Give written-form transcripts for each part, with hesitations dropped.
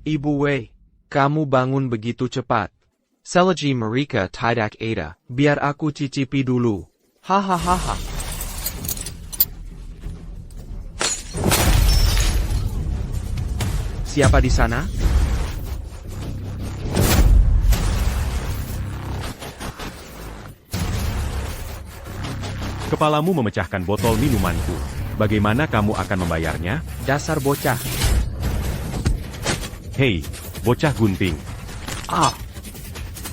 Ibu Wei, kamu bangun begitu cepat. Selagi mereka tidak ada, biar aku cicipi dulu. Hahaha. Siapa di sana? Kepalamu memecahkan botol minumanku. Bagaimana kamu akan membayarnya? Dasar bocah. Hei, bocah gunting.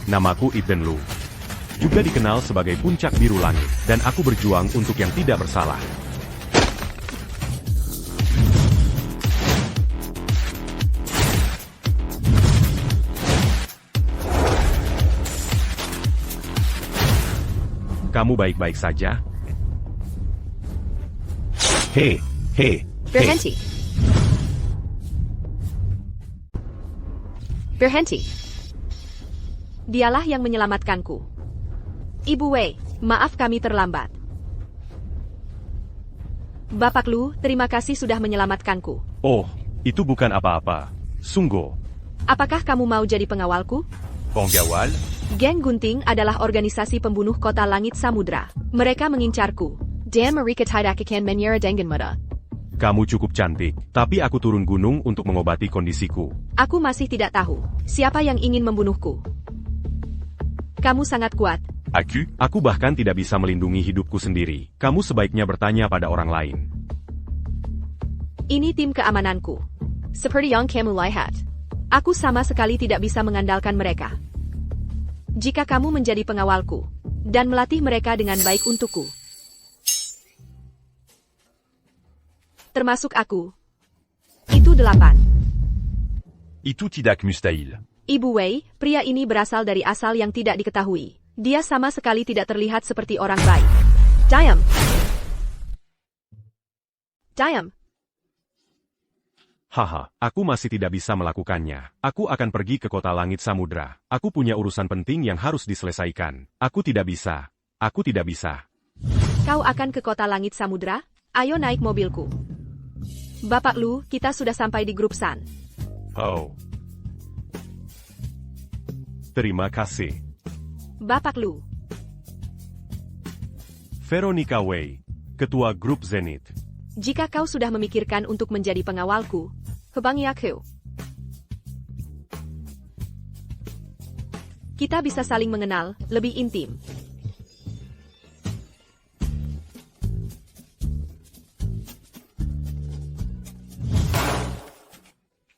Namaku Ethan Lu. Juga dikenal sebagai Puncak Biru Langit, dan aku berjuang untuk yang tidak bersalah. Kamu baik-baik saja? Hei. Berhenti. Berhenti. Dialah yang menyelamatkanku. Ibu Wei, maaf kami terlambat. Bapak Lu, terima kasih sudah menyelamatkanku. Oh, itu bukan apa-apa. Sungguh. Apakah kamu mau jadi pengawalku? Penggawal? Geng Gunting adalah organisasi pembunuh kota langit samudra. Mereka mengincarku. Dan mereka tidak akan menyerah dengan mudah. Kamu cukup cantik, tapi aku turun gunung untuk mengobati kondisiku. Aku masih tidak tahu siapa yang ingin membunuhku. Kamu sangat kuat. Aku bahkan tidak bisa melindungi hidupku sendiri. Kamu sebaiknya bertanya pada orang lain. Ini tim keamananku. Seperti yang kamu lihat. Aku sama sekali tidak bisa mengandalkan mereka. Jika kamu menjadi pengawalku, dan melatih mereka dengan baik untukku. Termasuk aku. Itu 8. Itu tidak mustahil. Ibu Wei, pria ini berasal dari asal yang tidak diketahui. Dia sama sekali tidak terlihat seperti orang baik. Diam. Haha, aku masih tidak bisa melakukannya. Aku akan pergi ke kota langit samudra. Aku punya urusan penting yang harus diselesaikan. Aku tidak bisa. Kau akan ke kota langit samudra? Ayo naik mobilku. Bapak Lu, kita sudah sampai di grup San. Oh. Terima kasih. Bapak Lu. Veronica Wei, Ketua Grup Zenith. Jika kau sudah memikirkan untuk menjadi pengawalku, hubungi aku. Kita bisa saling mengenal, lebih intim.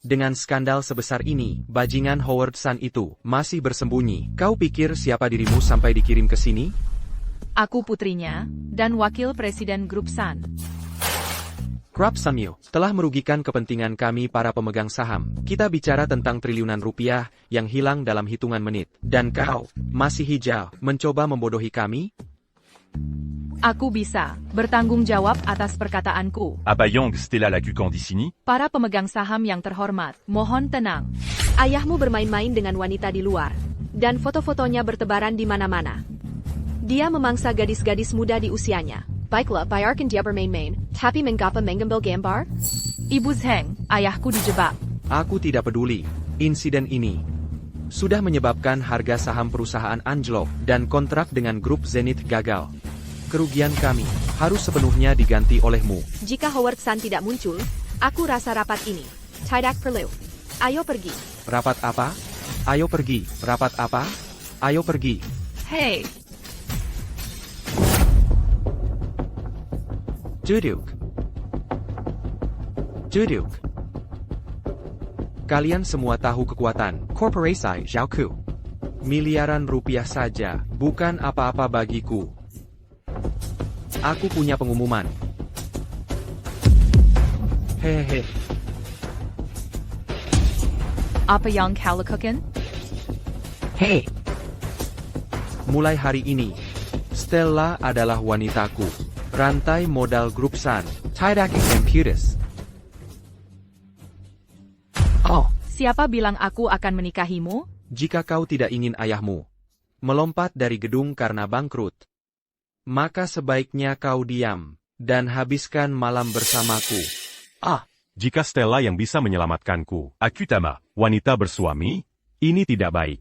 Dengan skandal sebesar ini, bajingan Howard San itu masih bersembunyi. Kau pikir siapa dirimu sampai dikirim ke sini? Aku putrinya, dan wakil presiden grup San. Krab Samyo telah merugikan kepentingan kami para pemegang saham. Kita bicara tentang triliunan rupiah yang hilang dalam hitungan menit. Dan kau, masih hijau, mencoba membodohi kami? Aku bisa bertanggung jawab atas perkataanku. Abayong Stella Lacucan di sini? Para pemegang saham yang terhormat, mohon tenang. Ayahmu bermain-main dengan wanita di luar. Dan foto-fotonya bertebaran di mana-mana. Dia memangsa gadis-gadis muda di usianya. Baiklah, biarkan dia bermain-main, tapi mengapa mengambil gambar? Ibu Zheng, ayahku dijebak. Aku tidak peduli. Insiden ini sudah menyebabkan harga saham perusahaan anjlok dan kontrak dengan grup Zenith gagal. Kerugian kami harus sepenuhnya diganti olehmu. Jika Howard San tidak muncul, aku rasa rapat ini tidak perlu. Ayo pergi. Rapat apa? Ayo pergi. Rapat apa? Ayo pergi. Hei, Duduk. Kalian semua tahu kekuatan korporasi Zhaoku. Miliaran rupiah saja, bukan apa-apa bagiku. Aku punya pengumuman. Hehehe. apa yang kau lakukan? Hei. Mulai hari ini, Stella adalah wanitaku. Rantai modal grup San, tidak Computus. Oh, Siapa bilang aku akan menikahimu? jika kau tidak ingin ayahmu melompat dari gedung karena bangkrut, maka sebaiknya kau diam dan habiskan malam bersamaku. Jika Stella yang bisa menyelamatkanku, Akutama, wanita bersuami, ini tidak baik.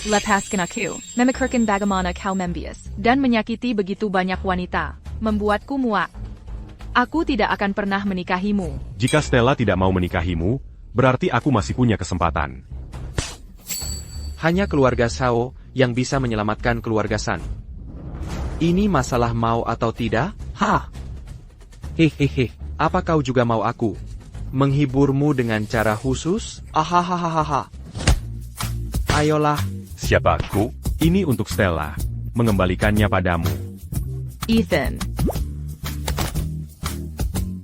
Lepaskan aku, memikirkan bagaimana kau membias, dan menyakiti begitu banyak wanita, membuatku muak. Aku tidak akan pernah menikahimu. Jika Stella tidak mau menikahimu, berarti aku masih punya kesempatan. Hanya keluarga Sao yang bisa menyelamatkan keluarga San. Ini masalah mau atau tidak? Hehehe, apa kau juga mau aku menghiburmu dengan cara khusus? Ahahaha. Ayolah. Siapa aku? Ini untuk Stella. Mengembalikannya padamu. Ethan.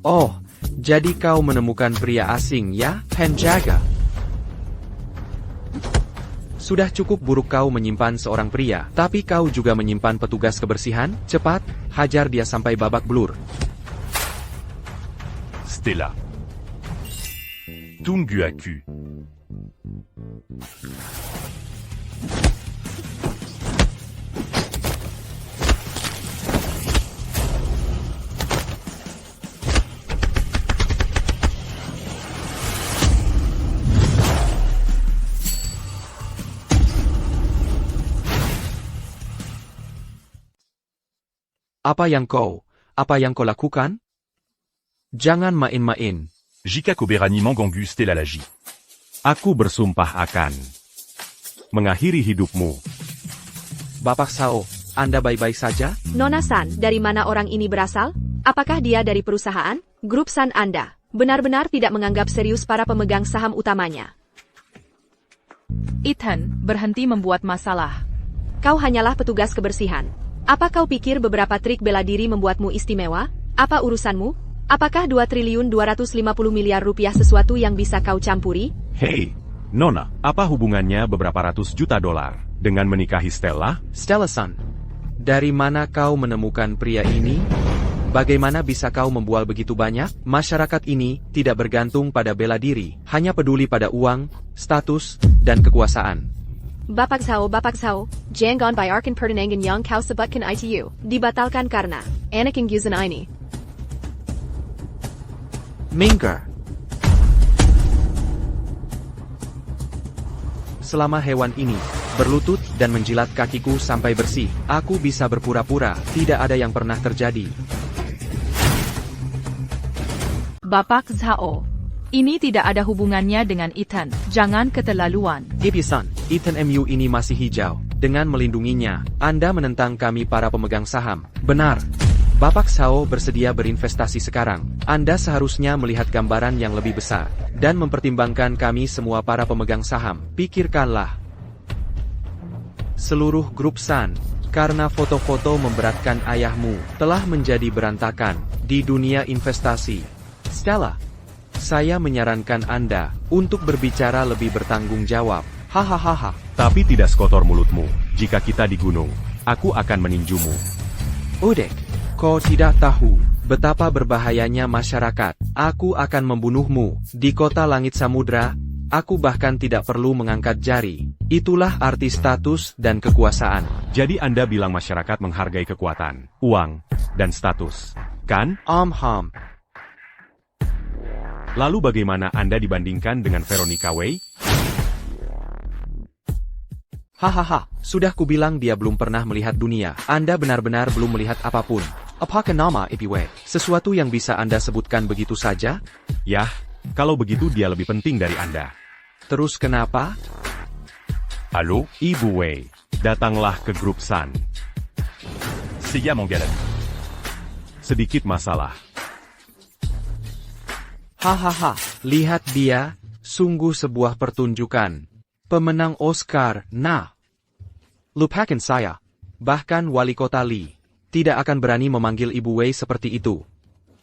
Oh, jadi kau menemukan pria asing ya, penjaga? Sudah cukup buruk kau menyimpan seorang pria, tapi kau juga menyimpan petugas kebersihan? Cepat, hajar dia sampai babak belur. Stella. Tunggu aku. Apa yang kau lakukan? Jangan main-main. Jika Koberani Mangangu Stella Lagi. Aku bersumpah akan mengakhiri hidupmu. Bapak Sao, Anda baik-baik saja? Nona San, dari mana orang ini berasal? Apakah dia dari perusahaan? Grup San Anda benar-benar tidak menganggap serius para pemegang saham utamanya. Ethan, berhenti membuat masalah. Kau hanyalah petugas kebersihan. Apa kau pikir beberapa trik bela diri membuatmu istimewa? Apa urusanmu? Apakah 2.250 miliar rupiah sesuatu yang bisa kau campuri? Hei, Nona, apa hubungannya beberapa ratus juta dolar dengan menikahi Stella? Stella San, dari mana kau menemukan pria ini? Bagaimana bisa kau membual begitu banyak? Masyarakat ini tidak bergantung pada bela diri, hanya peduli pada uang, status, dan kekuasaan. Bapak Sao, jangan bayarkan pertunangan yang kau sebutkan itu. Dibatalkan karena anak yang guzan ini. Minggir. Selama hewan ini berlutut dan menjilat kakiku sampai bersih, aku bisa berpura-pura tidak ada yang pernah terjadi. Bapak Zhao, ini tidak ada hubungannya dengan Ethan. Jangan keterlaluan. Ipisan, Ethan MU ini masih hijau. Dengan melindunginya, Anda menentang kami para pemegang saham. Benar. Bapak Sao bersedia berinvestasi sekarang. Anda seharusnya melihat gambaran yang lebih besar dan mempertimbangkan kami semua para pemegang saham. Pikirkanlah. Seluruh grup San, karena foto-foto memberatkan ayahmu, telah menjadi berantakan di dunia investasi. Stella, saya menyarankan Anda untuk berbicara lebih bertanggung jawab. Hahaha. Tapi tidak sekotor mulutmu. Jika kita di gunung, aku akan meninjumu. Udek, kau tidak tahu betapa berbahayanya masyarakat. Aku akan membunuhmu di kota langit samudra. Aku bahkan tidak perlu mengangkat jari. Itulah arti status dan kekuasaan. Jadi Anda bilang masyarakat menghargai kekuatan, uang, dan status, kan? Lalu bagaimana Anda dibandingkan dengan Veronica Wei? Hahaha, sudah kubilang dia belum pernah melihat dunia. Anda benar-benar belum melihat apapun. Apakah nama Ipiwe sesuatu yang bisa Anda sebutkan begitu saja? Yah, kalau begitu dia lebih penting dari Anda. Terus kenapa? Halo, Ibu Wei, datanglah ke grup San. Seiya Mangalan. Sedikit masalah. Hahaha, lihat dia, sungguh sebuah pertunjukan. Pemenang Oscar, nah. Lupakan saya. Bahkan wali kota Lee tidak akan berani memanggil Ibu Wei seperti itu.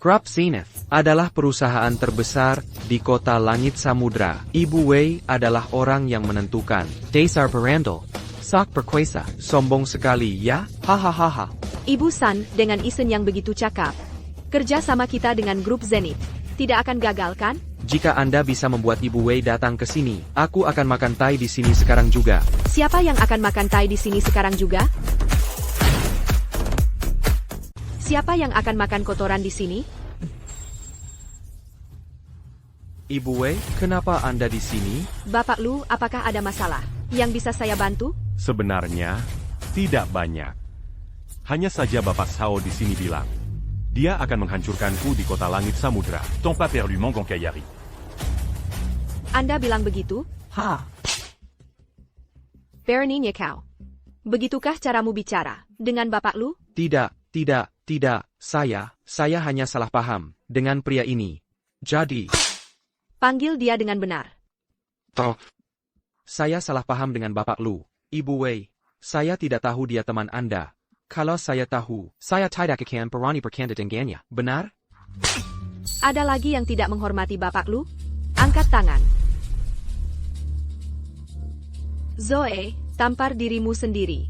Crop Zenith adalah perusahaan terbesar di kota langit samudra. Ibu Wei adalah orang yang menentukan. Dasar berandal. Sak perkuasa. Sombong sekali ya? Hahaha. Ibu San, dengan isen yang begitu cakap. Kerja sama kita dengan grup Zenith. Tidak akan gagal kan? Jika Anda bisa membuat Ibu Wei datang ke sini, aku akan makan tai di sini sekarang juga. Siapa yang akan makan tai di sini sekarang juga? Siapa yang akan makan kotoran di sini? Ibu Wei, kenapa Anda di sini? Bapak Lu, apakah ada masalah yang bisa saya bantu? Sebenarnya, tidak banyak. Hanya saja Bapak Sao di sini bilang, dia akan menghancurkanku di kota langit samudra. Ton pas perlu Mongong Kayari. Anda bilang begitu? Beraninya kau. Begitukah caramu bicara dengan Bapak Lu? Tidak, saya hanya salah paham dengan pria ini. Jadi, Panggil dia dengan benar. saya salah paham dengan Bapak Lu. Ibu Wei, saya tidak tahu dia teman Anda. Kalau saya tahu, saya tidak akan berani berkata dengannya. Benar? Ada lagi yang tidak menghormati Bapak Lu? Angkat tangan. Zoe, tampar dirimu sendiri.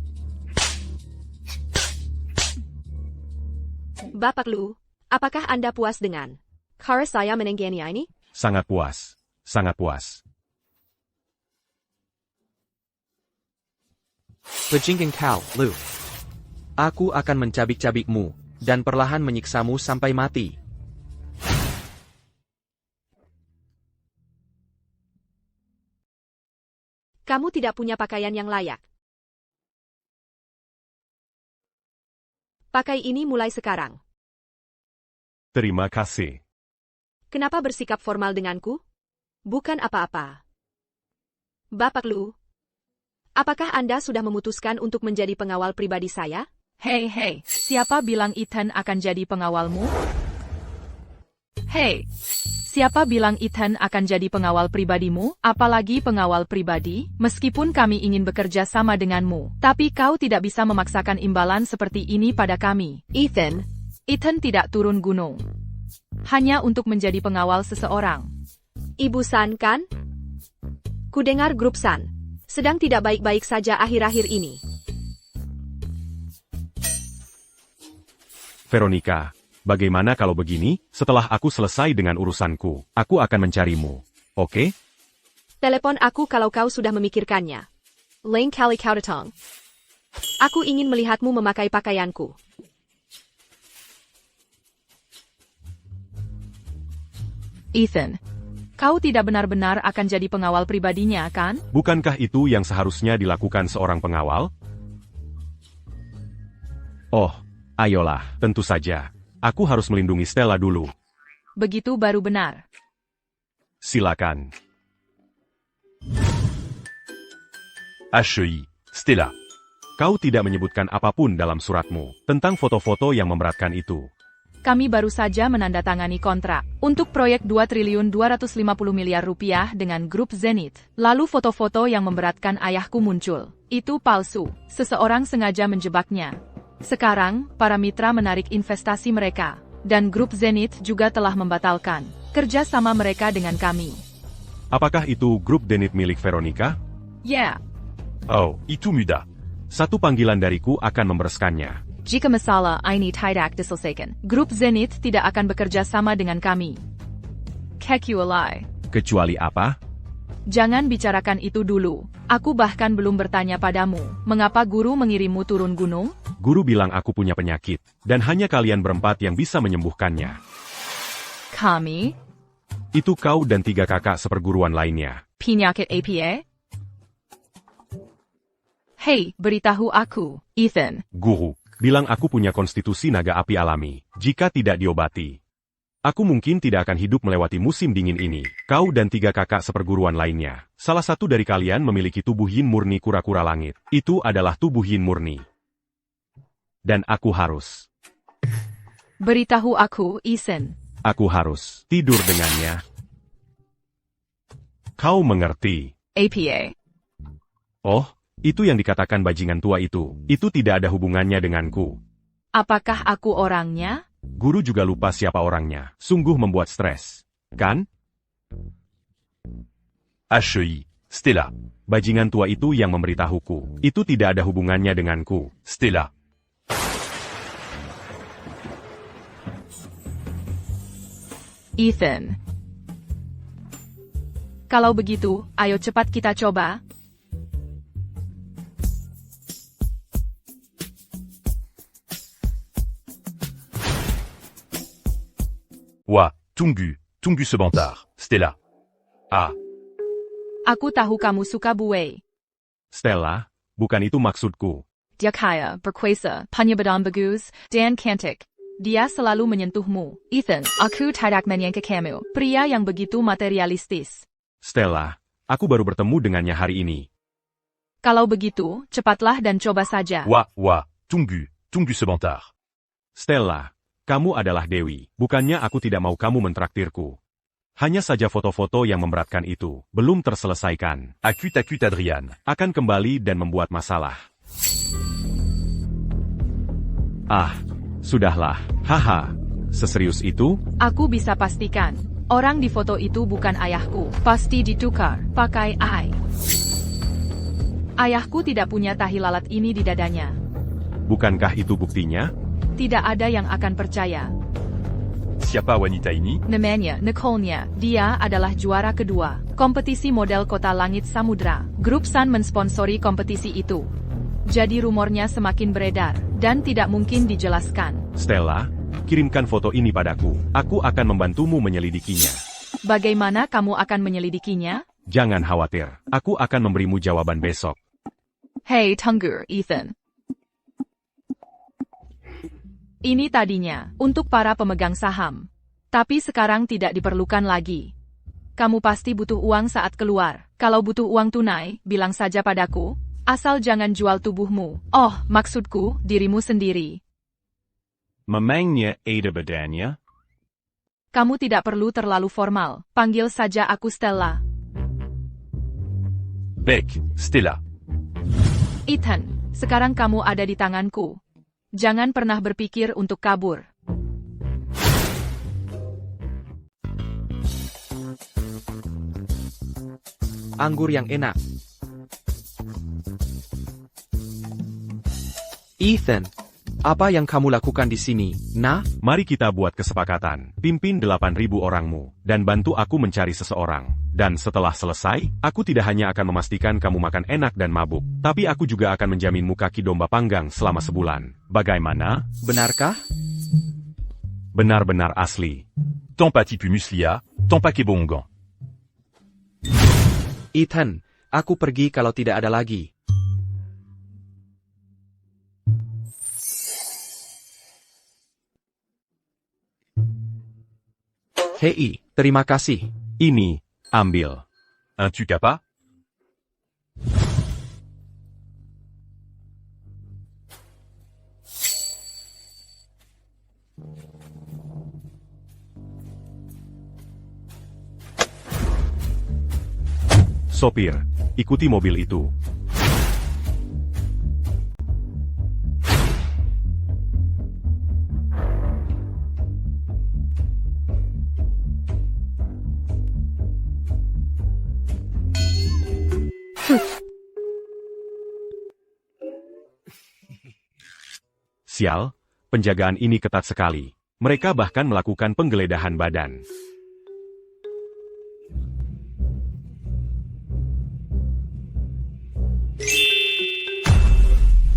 Bapak Lu, apakah Anda puas dengan cara saya menengganya ini? Sangat puas. Sangat puas. Bajingan kau, Lu. Aku akan mencabik-cabikmu, dan perlahan menyiksamu sampai mati. Kamu tidak punya pakaian yang layak. Pakai ini mulai sekarang. Terima kasih. Kenapa bersikap formal denganku? Bukan apa-apa. Bapak Lu, apakah Anda sudah memutuskan untuk menjadi pengawal pribadi saya? Hei, siapa bilang Ethan akan jadi pengawalmu? Hei, siapa bilang Ethan akan jadi pengawal pribadimu? Apalagi pengawal pribadi, meskipun kami ingin bekerja sama denganmu. Tapi kau tidak bisa memaksakan imbalan seperti ini pada kami. Ethan tidak turun gunung. Hanya untuk menjadi pengawal seseorang. Ibu San kan? Kudengar grup San sedang tidak baik-baik saja akhir-akhir ini. Veronica, bagaimana kalau begini? Setelah aku selesai dengan urusanku, aku akan mencarimu. Oke? Telepon aku kalau kau sudah memikirkannya. Lain kali kau datang. Aku ingin melihatmu memakai pakaianku. Ethan, kau tidak benar-benar akan jadi pengawal pribadinya, kan? Bukankah itu yang seharusnya dilakukan seorang pengawal? Oh, ayolah, tentu saja. Aku harus melindungi Stella dulu. Begitu baru benar. Silakan. HEI, Stella. Kau tidak menyebutkan apapun dalam suratmu tentang foto-foto yang memberatkan itu. Kami baru saja menandatangani kontrak untuk proyek 2.250.000.000 rupiah dengan grup Zenith. Lalu foto-foto yang memberatkan ayahku muncul. Itu palsu. Seseorang sengaja menjebaknya. Sekarang, para mitra menarik investasi mereka. Dan grup Zenith juga telah membatalkan kerja sama mereka dengan kami. Apakah itu grup Zenith milik Veronica? Ya, Oh, itu mudah. Satu panggilan dariku akan membereskannya. jika masalah ini tidak diselesaikan, grup Zenith tidak akan bekerja sama dengan kami. Kekualai. Kecuali apa? Jangan bicarakan itu dulu. Aku bahkan belum bertanya padamu, mengapa guru mengirimmu turun gunung? Guru bilang aku punya penyakit, dan hanya kalian berempat yang bisa menyembuhkannya. Kami? Itu kau dan 3 kakak seperguruan lainnya. Penyakit APA? Hei, beritahu aku, Ethan. Guru, bilang aku punya konstitusi naga api alami. Jika tidak diobati, aku mungkin tidak akan hidup melewati musim dingin ini. Kau dan 3 kakak seperguruan lainnya. Salah satu dari kalian memiliki tubuh yin murni kura-kura langit. Itu adalah tubuh yin murni. Dan aku harus. Beritahu aku, Ethan. Aku harus tidur dengannya. Kau mengerti? APA. Oh, itu yang dikatakan bajingan tua itu. Itu tidak ada hubungannya denganku. Apakah aku orangnya? Guru juga lupa siapa orangnya. Sungguh membuat stres. Kan? HEI, Stella. Bajingan tua itu yang memberitahuku. Itu tidak ada hubungannya denganku. Stella. Ethan. Kalau begitu, ayo cepat kita coba. Ouah, Tunggu ce bantard. Stella. Ah, Aku tahu kamu suka buaya. Stella, bukan itu maksudku. Dia kaya, berkuasa, punya badan bagus, dan cantik. Dia selalu menyentuhmu. Ethan, aku tidak menyangka kamu. Pria yang begitu materialistis. Stella, aku baru bertemu dengannya hari ini. Kalau begitu, cepatlah dan coba saja. ouah, tunggu ce bantard. Stella, kamu adalah Dewi. Bukannya aku tidak mau kamu mentraktirku. Hanya saja foto-foto yang memberatkan itu belum terselesaikan. Acute Adrian. Akan kembali dan membuat masalah. Ah, sudahlah. Haha, seserius itu? Aku bisa pastikan. Orang di foto itu bukan ayahku. Pasti ditukar, pakai AI. Ayahku tidak punya tahi lalat ini di dadanya. Bukankah itu buktinya? Tidak ada yang akan percaya. Siapa wanita ini? Namanya Nicole-nya. Dia adalah juara kedua. Kompetisi model Kota Langit Samudra. Grup Sun mensponsori kompetisi itu. Jadi rumornya semakin beredar, dan tidak mungkin dijelaskan. Stella, kirimkan foto ini padaku. Aku akan membantumu menyelidikinya. Bagaimana kamu akan menyelidikinya? Jangan khawatir, aku akan memberimu jawaban besok. Hey, tunggu, Ethan. Ini tadinya untuk para pemegang saham. Tapi sekarang tidak diperlukan lagi. Kamu pasti butuh uang saat keluar. Kalau butuh uang tunai, bilang saja padaku. Asal jangan jual tubuhmu. Oh, maksudku, dirimu sendiri. Memangnya ada bedanya? Kamu tidak perlu terlalu formal. Panggil saja aku Stella. Beck, Stella. Ethan, sekarang kamu ada di tanganku. Jangan pernah berpikir untuk kabur. Anggur yang enak. Ethan, apa yang kamu lakukan di sini, nah? Mari kita buat kesepakatan. Pimpin 8.000 orangmu, dan bantu aku mencari seseorang. Dan setelah selesai, aku tidak hanya akan memastikan kamu makan enak dan mabuk, tapi aku juga akan menjaminmu kaki domba panggang selama sebulan. Bagaimana? Benarkah? Benar-benar asli. Ton pati pu muslia, ton paquet bongan. Ethan, aku pergi kalau tidak ada lagi. Hei, terima kasih. Ini, ambil. Un tu capa? Sopir, ikuti mobil itu. Sial, penjagaan ini ketat sekali. Mereka bahkan melakukan penggeledahan badan.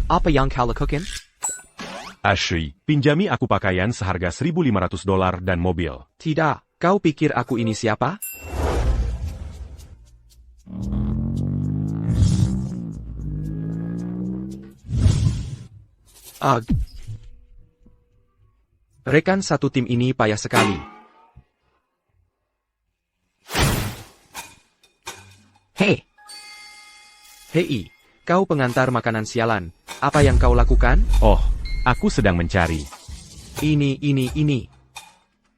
Apa yang kau lakukan? HI. Pinjami aku pakaian seharga $1.500 dan mobil. Tidak, kau pikir aku ini siapa? Ugh. Rekan satu tim ini payah sekali. Hei! Hei, kau pengantar makanan sialan. Apa yang kau lakukan? Oh, aku sedang mencari. Ini.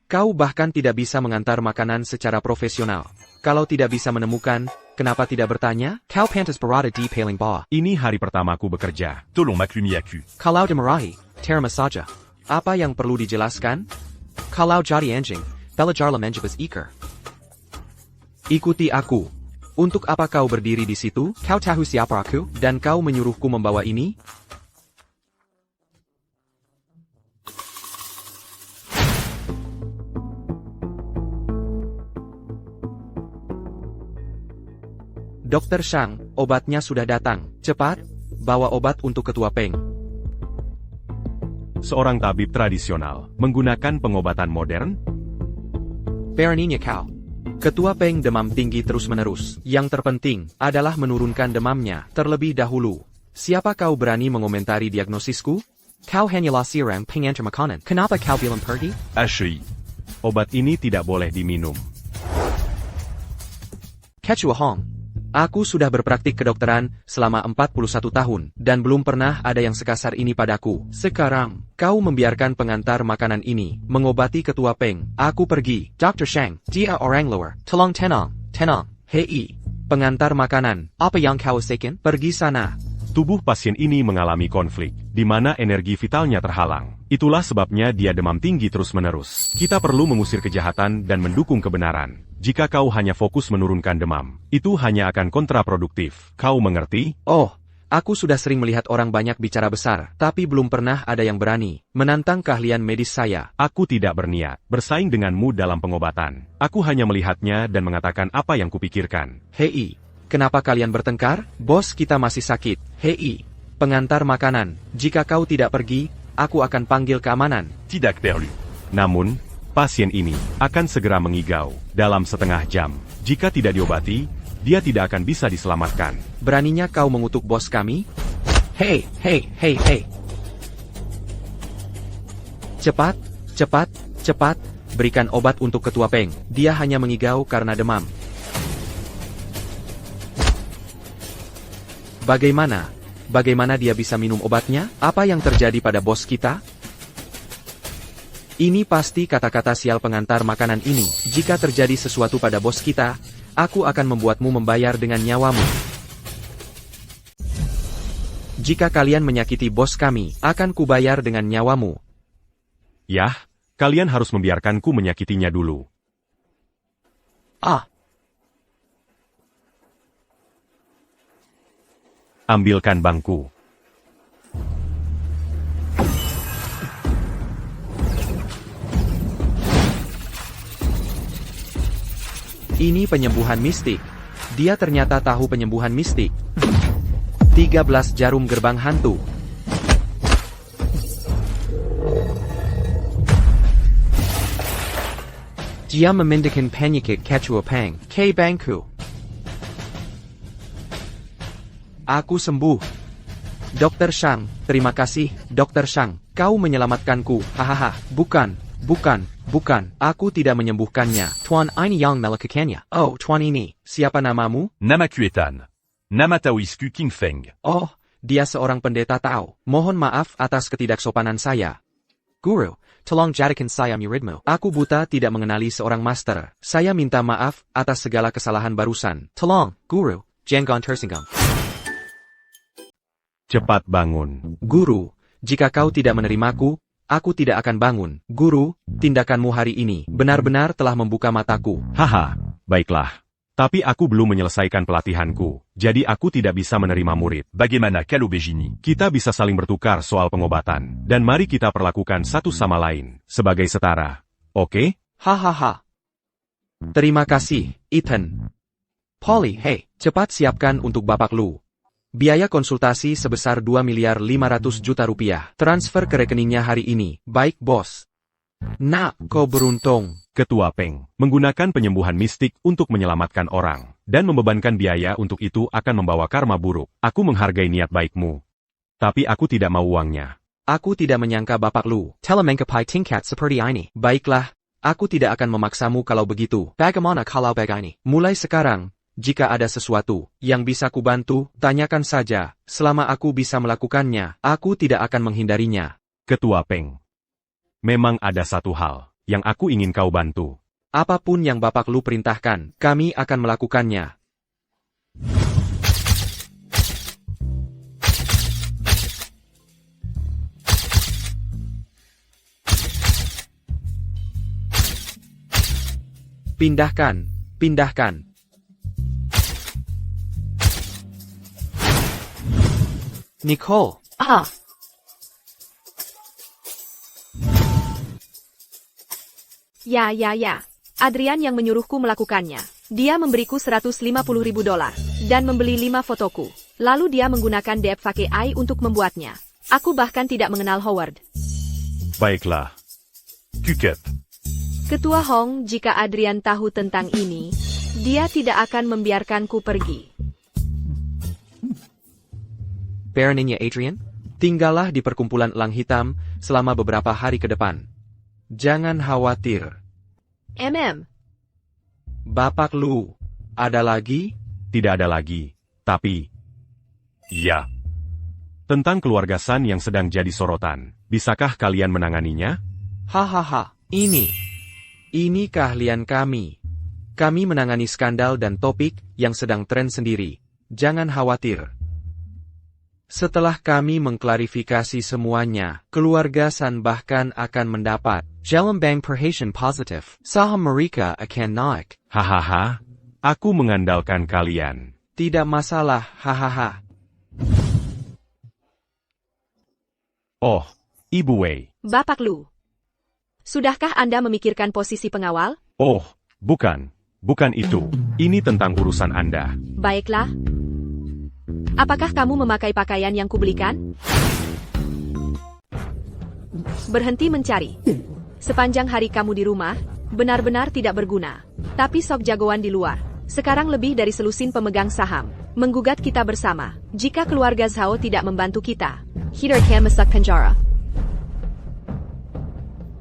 Kau bahkan tidak bisa mengantar makanan secara profesional. Kalau tidak bisa menemukan, kenapa tidak bertanya? Kau pantas berada di paling bawah. Ini hari pertamaku bekerja. Tolong maklumi aku. Kalau dimarahi, terima saja. Apa yang perlu dijelaskan? Kalau jadi anjing, belajarlah menjebas iker. Ikuti aku. Untuk apa kau berdiri di situ? Kau tahu siapa aku, dan kau menyuruhku membawa ini? Dokter Shang, obatnya sudah datang. Cepat, bawa obat untuk Ketua Peng. Seorang tabib tradisional, menggunakan pengobatan modern? Beraninya kau. Ketua Peng demam tinggi terus-menerus. Yang terpenting adalah menurunkan demamnya terlebih dahulu. Siapa kau berani mengomentari diagnosisku? Kau hanyalah siram pengantar makanan. Kenapa kau bilang pergi? HI. Obat ini tidak boleh diminum. Kechua Hong. Aku sudah berpraktik kedokteran selama 41 tahun, dan belum pernah ada yang sekasar ini padaku. Sekarang, kau membiarkan pengantar makanan ini mengobati Ketua Peng. Aku pergi. Dr. Shang, dia orang luar. Tolong tenang, tenang. Hei, pengantar makanan, apa yang kau usahakan? Pergi sana. Tubuh pasien ini mengalami konflik, di mana energi vitalnya terhalang. Itulah sebabnya dia demam tinggi terus-menerus. Kita perlu mengusir kejahatan dan mendukung kebenaran. Jika kau hanya fokus menurunkan demam, itu hanya akan kontraproduktif. Kau mengerti? Oh, aku sudah sering melihat orang banyak bicara besar, tapi belum pernah ada yang berani menantang keahlian medis saya. Aku tidak berniat bersaing denganmu dalam pengobatan. Aku hanya melihatnya dan mengatakan apa yang kupikirkan. Hei, kenapa kalian bertengkar? Bos kita masih sakit. Hei, pengantar makanan, jika kau tidak pergi, aku akan panggil keamanan. Tidak perlu. Namun, pasien ini akan segera mengigau dalam setengah jam. Jika tidak diobati, dia tidak akan bisa diselamatkan. Beraninya kau mengutuk bos kami? Hei, hei, hei, hei. Cepat, cepat, cepat, berikan obat untuk Ketua Peng. Dia hanya mengigau karena demam. Bagaimana dia bisa minum obatnya? Apa yang terjadi pada bos kita? Ini pasti kata-kata sial pengantar makanan ini. Jika terjadi sesuatu pada bos kita, aku akan membuatmu membayar dengan nyawamu. Jika kalian menyakiti bos kami, akan kubayar dengan nyawamu. Yah, kalian harus membiarkanku menyakitinya dulu. Ah, Ambilkan bangku. ini penyembuhan mistik. Dia ternyata tahu penyembuhan mistik. 13 jarum gerbang hantu. Dia memindahkan penyakit Kechua Peng ke bangku. Aku sembuh. Dr. Shang, terima kasih, Dr. Shang. Kau menyelamatkanku. Hahaha, bukan. Aku tidak menyembuhkannya. Tuan ini yang melakukannya. Oh, Tuan ini, siapa namamu? Nama Kuetan. Nama Taoisku King Feng. Oh, dia seorang pendeta Tao. Mohon maaf atas ketidaksopanan saya. Guru, tolong jadikan saya muridmu. Aku buta tidak mengenali seorang master. Saya minta maaf atas segala kesalahan barusan. Tolong, Guru, jangan tersinggung. Cepat bangun. Guru, jika kau tidak menerimaku, aku tidak akan bangun. Guru, tindakanmu hari ini benar-benar telah membuka mataku. Haha, baiklah. Tapi aku belum menyelesaikan pelatihanku, jadi aku tidak bisa menerima murid. Bagaimana kalau begini? Kita bisa saling bertukar soal pengobatan, dan mari kita perlakukan satu sama lain sebagai setara. Oke? Hahaha. Terima kasih, Ethan. Polly, hei, cepat siapkan untuk Bapak Lu. Biaya konsultasi sebesar 2.500.000.000 rupiah. Transfer ke rekeningnya hari ini. Baik, bos. Nak, kau beruntung. Ketua Peng menggunakan penyembuhan mistik untuk menyelamatkan orang, dan membebankan biaya untuk itu akan membawa karma buruk. Aku menghargai niat baikmu. Tapi aku tidak mau uangnya. Aku tidak menyangka Bapak Lu telah menggapai tingkat seperti ini. Baiklah, aku tidak akan memaksamu kalau begitu. Bagaimana kalau begini? Mulai sekarang, jika ada sesuatu yang bisa kubantu, tanyakan saja. Selama aku bisa melakukannya, aku tidak akan menghindarinya. Ketua Peng, memang ada satu hal yang aku ingin kau bantu. Apapun yang Bapak Lu perintahkan, kami akan melakukannya. Pindahkan. Nicole. Ah, Ya. Adrian yang menyuruhku melakukannya. Dia memberiku $150.000 dan membeli 5 fotoku. Lalu dia menggunakan deep fake AI untuk membuatnya. Aku bahkan tidak mengenal Howard. Baiklah. Kuket. Ketua Hong, jika Adrian tahu tentang ini, dia tidak akan membiarkanku pergi. Baroninnya Adrian, tinggallah di perkumpulan elang hitam selama beberapa hari ke depan. Jangan khawatir. Bapak Lu, ada lagi? Tidak ada lagi. Tapi, Ya. tentang keluarga San yang sedang jadi sorotan, bisakah kalian menanganinya? Hahaha, ini keahlian kami. Kami menangani skandal dan topik yang sedang tren sendiri. Jangan khawatir. Setelah kami mengklarifikasi semuanya, keluarga San bahkan akan mendapat Jelembang Perhatian positif. Saham mereka akan naik. Hahaha, aku mengandalkan kalian. Tidak masalah, hahaha. Oh, Ibu Wei. Bapak Lu, sudahkah Anda memikirkan posisi pengawal? Oh, bukan itu. Ini tentang urusan Anda. Baiklah. Apakah kamu memakai pakaian yang kubelikan? Berhenti mencari. Sepanjang hari kamu di rumah, benar-benar tidak berguna. Tapi sok jagoan di luar. Sekarang lebih dari selusin pemegang saham. Menggugat kita bersama. Jika keluarga Zhao tidak membantu kita. Hider Kam masak penjara.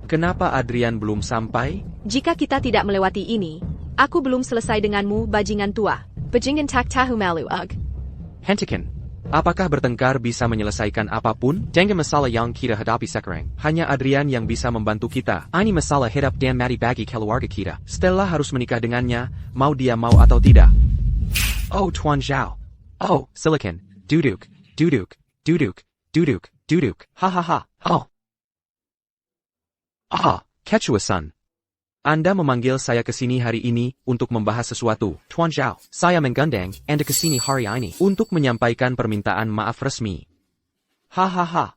Kenapa Adrian belum sampai? Jika kita tidak melewati ini, aku belum selesai denganmu, bajingan tua. Bajingan tak tahu malu, Hentikan. Apakah bertengkar bisa menyelesaikan apapun? Jangan masalah yang kita hadapi sekarang. Hanya Adrian yang bisa membantu kita. Ini masalah hidup dan mati bagi keluarga kita. Stella harus menikah dengannya, mau dia mau atau tidak. Oh, Tuan Zhao. Oh, Silicon. Duduk. Hahaha. Oh. Quechua-san. Anda memanggil saya ke sini hari ini untuk membahas sesuatu. Tuan Zhao, saya menggandeng Anda ke sini hari ini untuk menyampaikan permintaan maaf resmi. Hahaha.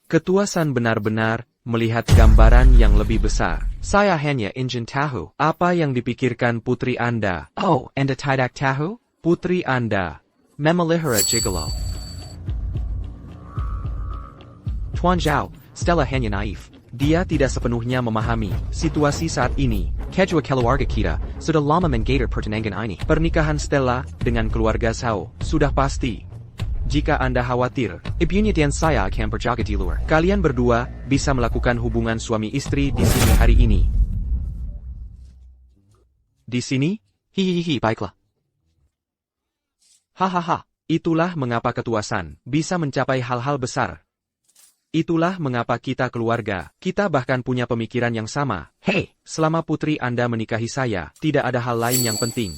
Ketua San benar-benar melihat gambaran yang lebih besar. Saya hanya ingin tahu apa yang dipikirkan putri Anda. Oh, Anda tidak tahu? Putri Anda memelihara gigolo. Tuan Zhao, Stella hanya naif. Dia tidak sepenuhnya memahami situasi saat ini. Kedua keluarga kita sudah lama menggator pertunangan ini. Pernikahan Stella dengan keluarga Zhao sudah pasti. Jika Anda khawatir, ibunya dan saya akan berjaga di luar. Kalian berdua bisa melakukan hubungan suami istri di sini hari ini. Di sini? Hihihi, baiklah. Hahaha, itulah mengapa Ketua San bisa mencapai hal-hal besar. Itulah mengapa kita keluarga, kita bahkan punya pemikiran yang sama. Hei, selama putri Anda menikahi saya, tidak ada hal lain yang penting.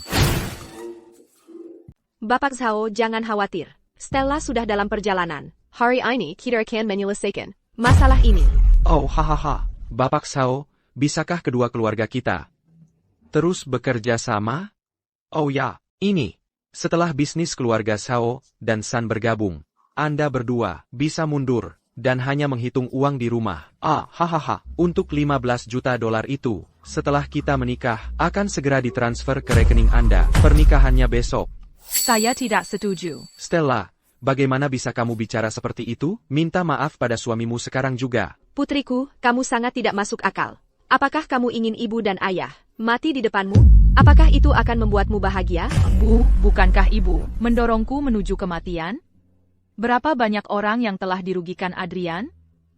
Bapak Zhao, jangan khawatir. Stella sudah dalam perjalanan. Hari ini kita akan menyelesaikan masalah ini. Oh, hahaha. Bapak Zhao, bisakah kedua keluarga kita terus bekerja sama? Oh ya, ini. Setelah bisnis keluarga Zhao dan San bergabung, Anda berdua bisa mundur dan hanya menghitung uang di rumah. Hahaha, untuk 15 juta dolar itu, setelah kita menikah, akan segera ditransfer ke rekening Anda. Pernikahannya besok. Saya tidak setuju. Stella, bagaimana bisa kamu bicara seperti itu? Minta maaf pada suamimu sekarang juga. Putriku, kamu sangat tidak masuk akal. Apakah kamu ingin ibu dan ayah mati di depanmu? Apakah itu akan membuatmu bahagia? Bukankah ibu mendorongku menuju kematian? Berapa banyak orang yang telah dirugikan Adrian?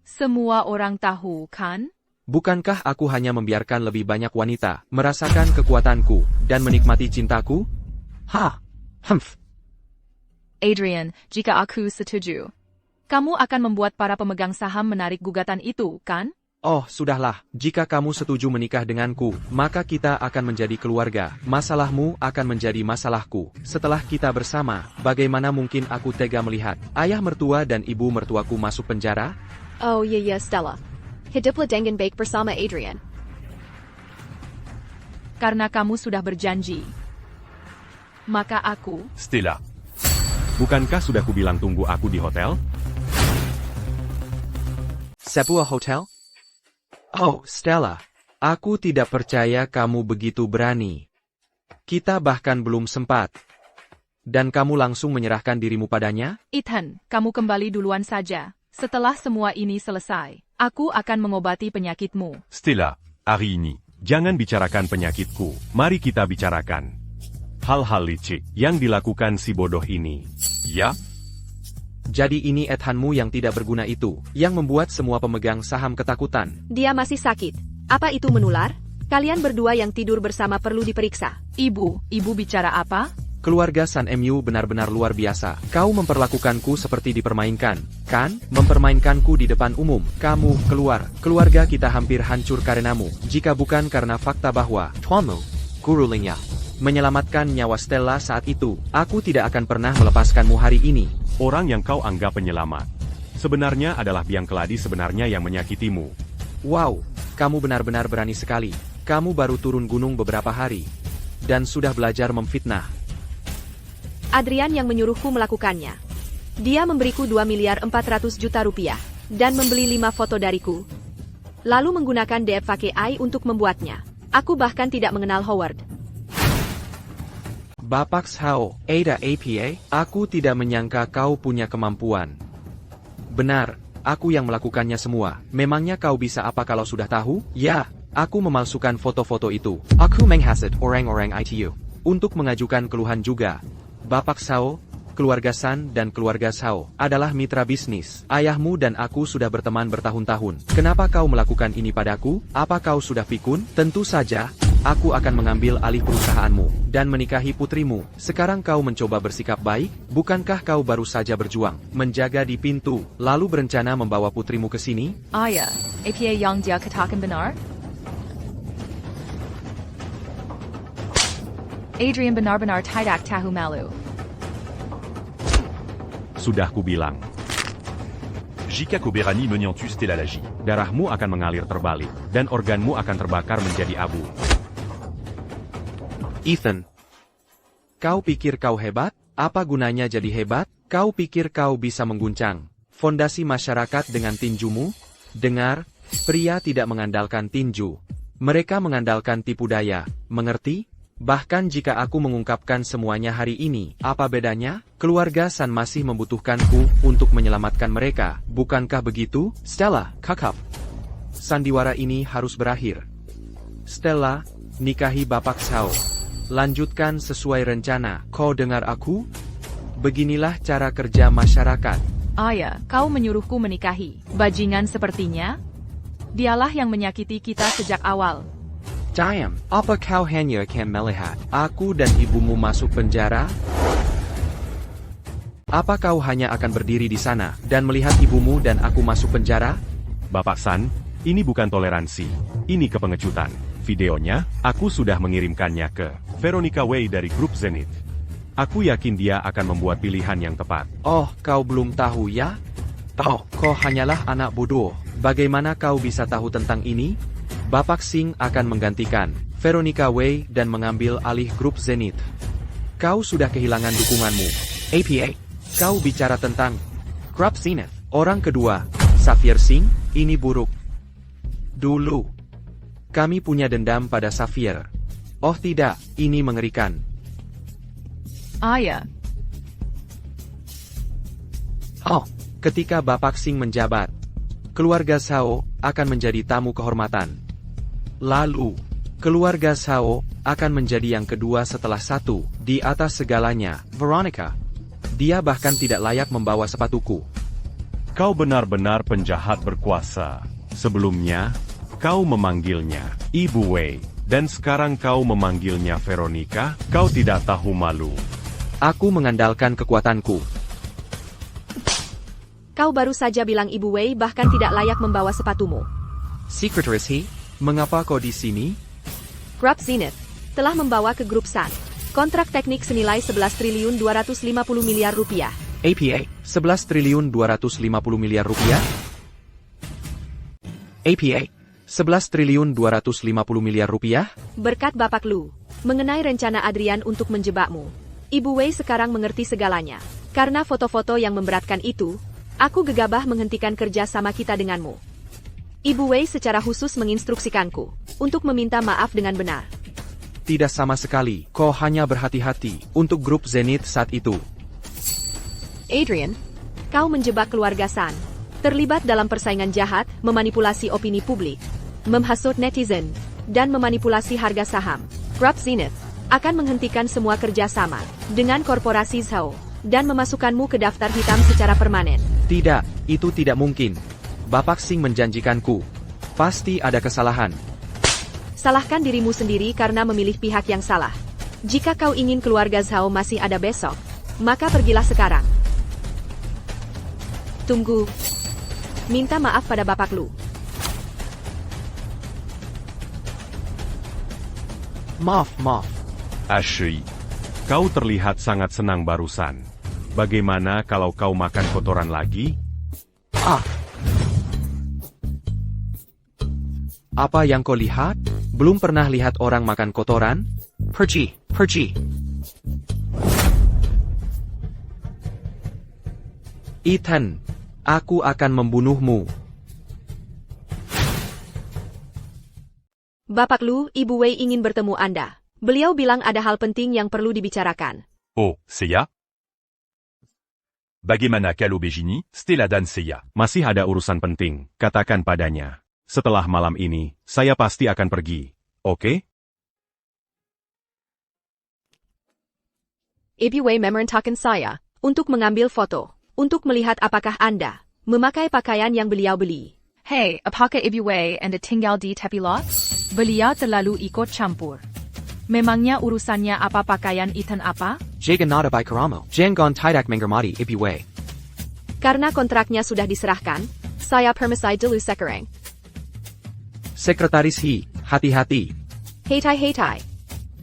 Semua orang tahu, kan? Bukankah aku hanya membiarkan lebih banyak wanita merasakan kekuatanku dan menikmati cintaku? Adrian, jika aku setuju, kamu akan membuat para pemegang saham menarik gugatan itu, kan? Oh, sudahlah. Jika kamu setuju menikah denganku, maka kita akan menjadi keluarga. Masalahmu akan menjadi masalahku. Setelah kita bersama, bagaimana mungkin aku tega melihat ayah mertua dan ibu mertuaku masuk penjara? Oh iya Stella. Hiduplah dengan baik bersama Adrian. Karena kamu sudah berjanji. Maka aku... Stella. Bukankah sudah kubilang tunggu aku di hotel? Sebuah hotel? Oh, Stella, aku tidak percaya kamu begitu berani. Kita bahkan belum sempat. Dan kamu langsung menyerahkan dirimu padanya? Ethan, kamu kembali duluan saja. Setelah semua ini selesai, aku akan mengobati penyakitmu. Stella, Hari ini. Jangan bicarakan penyakitku, mari kita bicarakan hal-hal licik yang dilakukan si bodoh ini. Ya? Jadi ini Ethanmu yang tidak berguna itu, yang membuat semua pemegang saham ketakutan. Dia masih sakit. Apa itu menular? Kalian berdua yang tidur bersama perlu diperiksa. Ibu bicara apa? Keluarga Sun MU benar-benar luar biasa. Kau memperlakukanku seperti dipermainkan, kan? Mempermainkanku di depan umum. Kamu keluar. Keluarga kita hampir hancur karenamu. Jika bukan karena fakta bahwa tuanmu, gurulingnya, menyelamatkan nyawa Stella saat itu, aku tidak akan pernah melepaskanmu hari ini. Orang yang kau anggap penyelamat sebenarnya adalah biang keladi sebenarnya yang menyakitimu. Wow, kamu benar-benar berani sekali. Kamu baru turun gunung beberapa hari dan sudah belajar memfitnah. Adrian yang menyuruhku melakukannya. Dia memberiku 2.400.000.000 rupiah dan membeli 5 foto dariku. Lalu menggunakan DFAKI untuk membuatnya. Aku bahkan tidak mengenal Howard. Bapak Sao, Ada APA, aku tidak menyangka kau punya kemampuan. Benar, aku yang melakukannya semua. Memangnya kau bisa apa kalau sudah tahu? Ya, aku memalsukan foto-foto itu. Aku menghasut orang-orang ITU untuk mengajukan keluhan juga. Bapak Sao, keluarga Sun dan keluarga Sao adalah mitra bisnis. Ayahmu dan aku sudah berteman bertahun-tahun. Kenapa kau melakukan ini padaku? Apa kau sudah pikun? Tentu saja, aku akan mengambil alih perusahaanmu dan menikahi putrimu. Sekarang kau mencoba bersikap baik? Bukankah kau baru saja berjuang, menjaga di pintu, lalu berencana membawa putrimu ke sini? Ayah, apa yang dia katakan benar? Adrian benar-benar tidak tahu malu. Sudah kubilang, Jika Koberani menyentuh Stella Lagi. darahmu akan mengalir terbalik, dan organmu akan terbakar menjadi abu. Ethan, kau pikir kau hebat? Apa gunanya jadi hebat? Kau pikir kau bisa mengguncang fondasi masyarakat dengan tinjumu? Dengar, pria tidak mengandalkan tinju. Mereka mengandalkan tipu daya, mengerti? Bahkan jika aku mengungkapkan semuanya hari ini, apa bedanya? Keluarga Sun masih membutuhkanku untuk menyelamatkan mereka, bukankah begitu? Stella, kakak. Sandiwara ini harus berakhir. Stella, nikahi Bapak Sao. Lanjutkan sesuai rencana. Kau dengar aku? Beginilah cara kerja masyarakat. Ayah, kau menyuruhku menikahi. Bajingan sepertinya? Dialah yang menyakiti kita sejak awal. Diam, apa kau hanya akan melihat aku dan ibumu masuk penjara? Apa kau hanya akan berdiri di sana dan melihat ibumu dan aku masuk penjara? Bapak Sun, ini bukan toleransi, ini kepengecutan. Videonya, aku sudah mengirimkannya ke Veronica Wei dari grup Zenith. Aku yakin dia akan membuat pilihan yang tepat. Oh, kau belum tahu ya? Tahu, kau hanyalah anak bodoh. Bagaimana kau bisa tahu tentang ini? Bapak Singh akan menggantikan Veronica Wei dan mengambil alih grup Zenith. Kau sudah kehilangan dukunganmu. APA, kau bicara tentang grup Zenith. Orang kedua, Safir Singh, ini buruk. Dulu, kami punya dendam pada Safir. Oh tidak, ini mengerikan. Ayah, Oh, ketika Bapak Singh menjabat, keluarga Sao akan menjadi tamu kehormatan. Lalu, keluarga Sao akan menjadi yang kedua setelah satu, di atas segalanya, Veronica. Dia bahkan tidak layak membawa sepatuku. Kau benar-benar penjahat berkuasa. Sebelumnya, kau memanggilnya Ibu Wei, dan sekarang kau memanggilnya Veronica. Kau tidak tahu malu. Aku mengandalkan kekuatanku. Kau baru saja bilang Ibu Wei bahkan tidak layak membawa sepatumu. Secretaris He, mengapa kau di sini? Grup Zenith telah membawa ke grup Sun kontrak teknik senilai 11.250 miliar rupiah. APA, 11.250 miliar rupiah? APA, 11.250 miliar rupiah? Berkat Bapak Lu, mengenai rencana Adrian untuk menjebakmu. Ibu Wei sekarang mengerti segalanya. Karena foto-foto yang memberatkan itu, aku gegabah menghentikan kerja sama kita denganmu. Ibu Wei secara khusus menginstruksikanku untuk meminta maaf dengan benar. Tidak sama sekali, kau hanya berhati-hati untuk grup Zenith saat itu. Adrian, kau menjebak keluarga Sun, terlibat dalam persaingan jahat, memanipulasi opini publik, menghasut netizen, dan memanipulasi harga saham. Grup Zenith akan menghentikan semua kerjasama dengan korporasi Zhao dan memasukkanmu ke daftar hitam secara permanen. Tidak, itu tidak mungkin. Bapak Singh menjanjikanku. Pasti ada kesalahan. Salahkan dirimu sendiri karena memilih pihak yang salah. Jika kau ingin keluarga Zhao masih ada besok, maka pergilah sekarang. Tunggu. Minta maaf pada Bapak Lu. Maaf. HI. Kau terlihat sangat senang barusan. Bagaimana kalau kau makan kotoran lagi? Apa yang kau lihat? Belum pernah lihat orang makan kotoran? Pergi. Ethan, aku akan membunuhmu. Bapak Lu, Ibu Wei ingin bertemu Anda. Beliau bilang ada hal penting yang perlu dibicarakan. Oh, Seiya? Bagaimana kalau begini, Stella dan Seiya? Masih ada urusan penting, katakan padanya. Setelah malam ini, saya pasti akan pergi. Oke? Ibu Wei memerintahkan saya untuk mengambil foto, untuk melihat apakah Anda memakai pakaian yang beliau beli. Hey, apakah Ibu Wei Anda tinggal di tepi lot? Beliau terlalu ikut campur. Memangnya urusannya apa pakaian Ethan apa? Jagan nada by Karamo. Jangan tidak menghormati Ibu Wei. Karena kontraknya sudah diserahkan, saya permisi dulu sekarang. Sekretaris He, hati-hati. Hetai.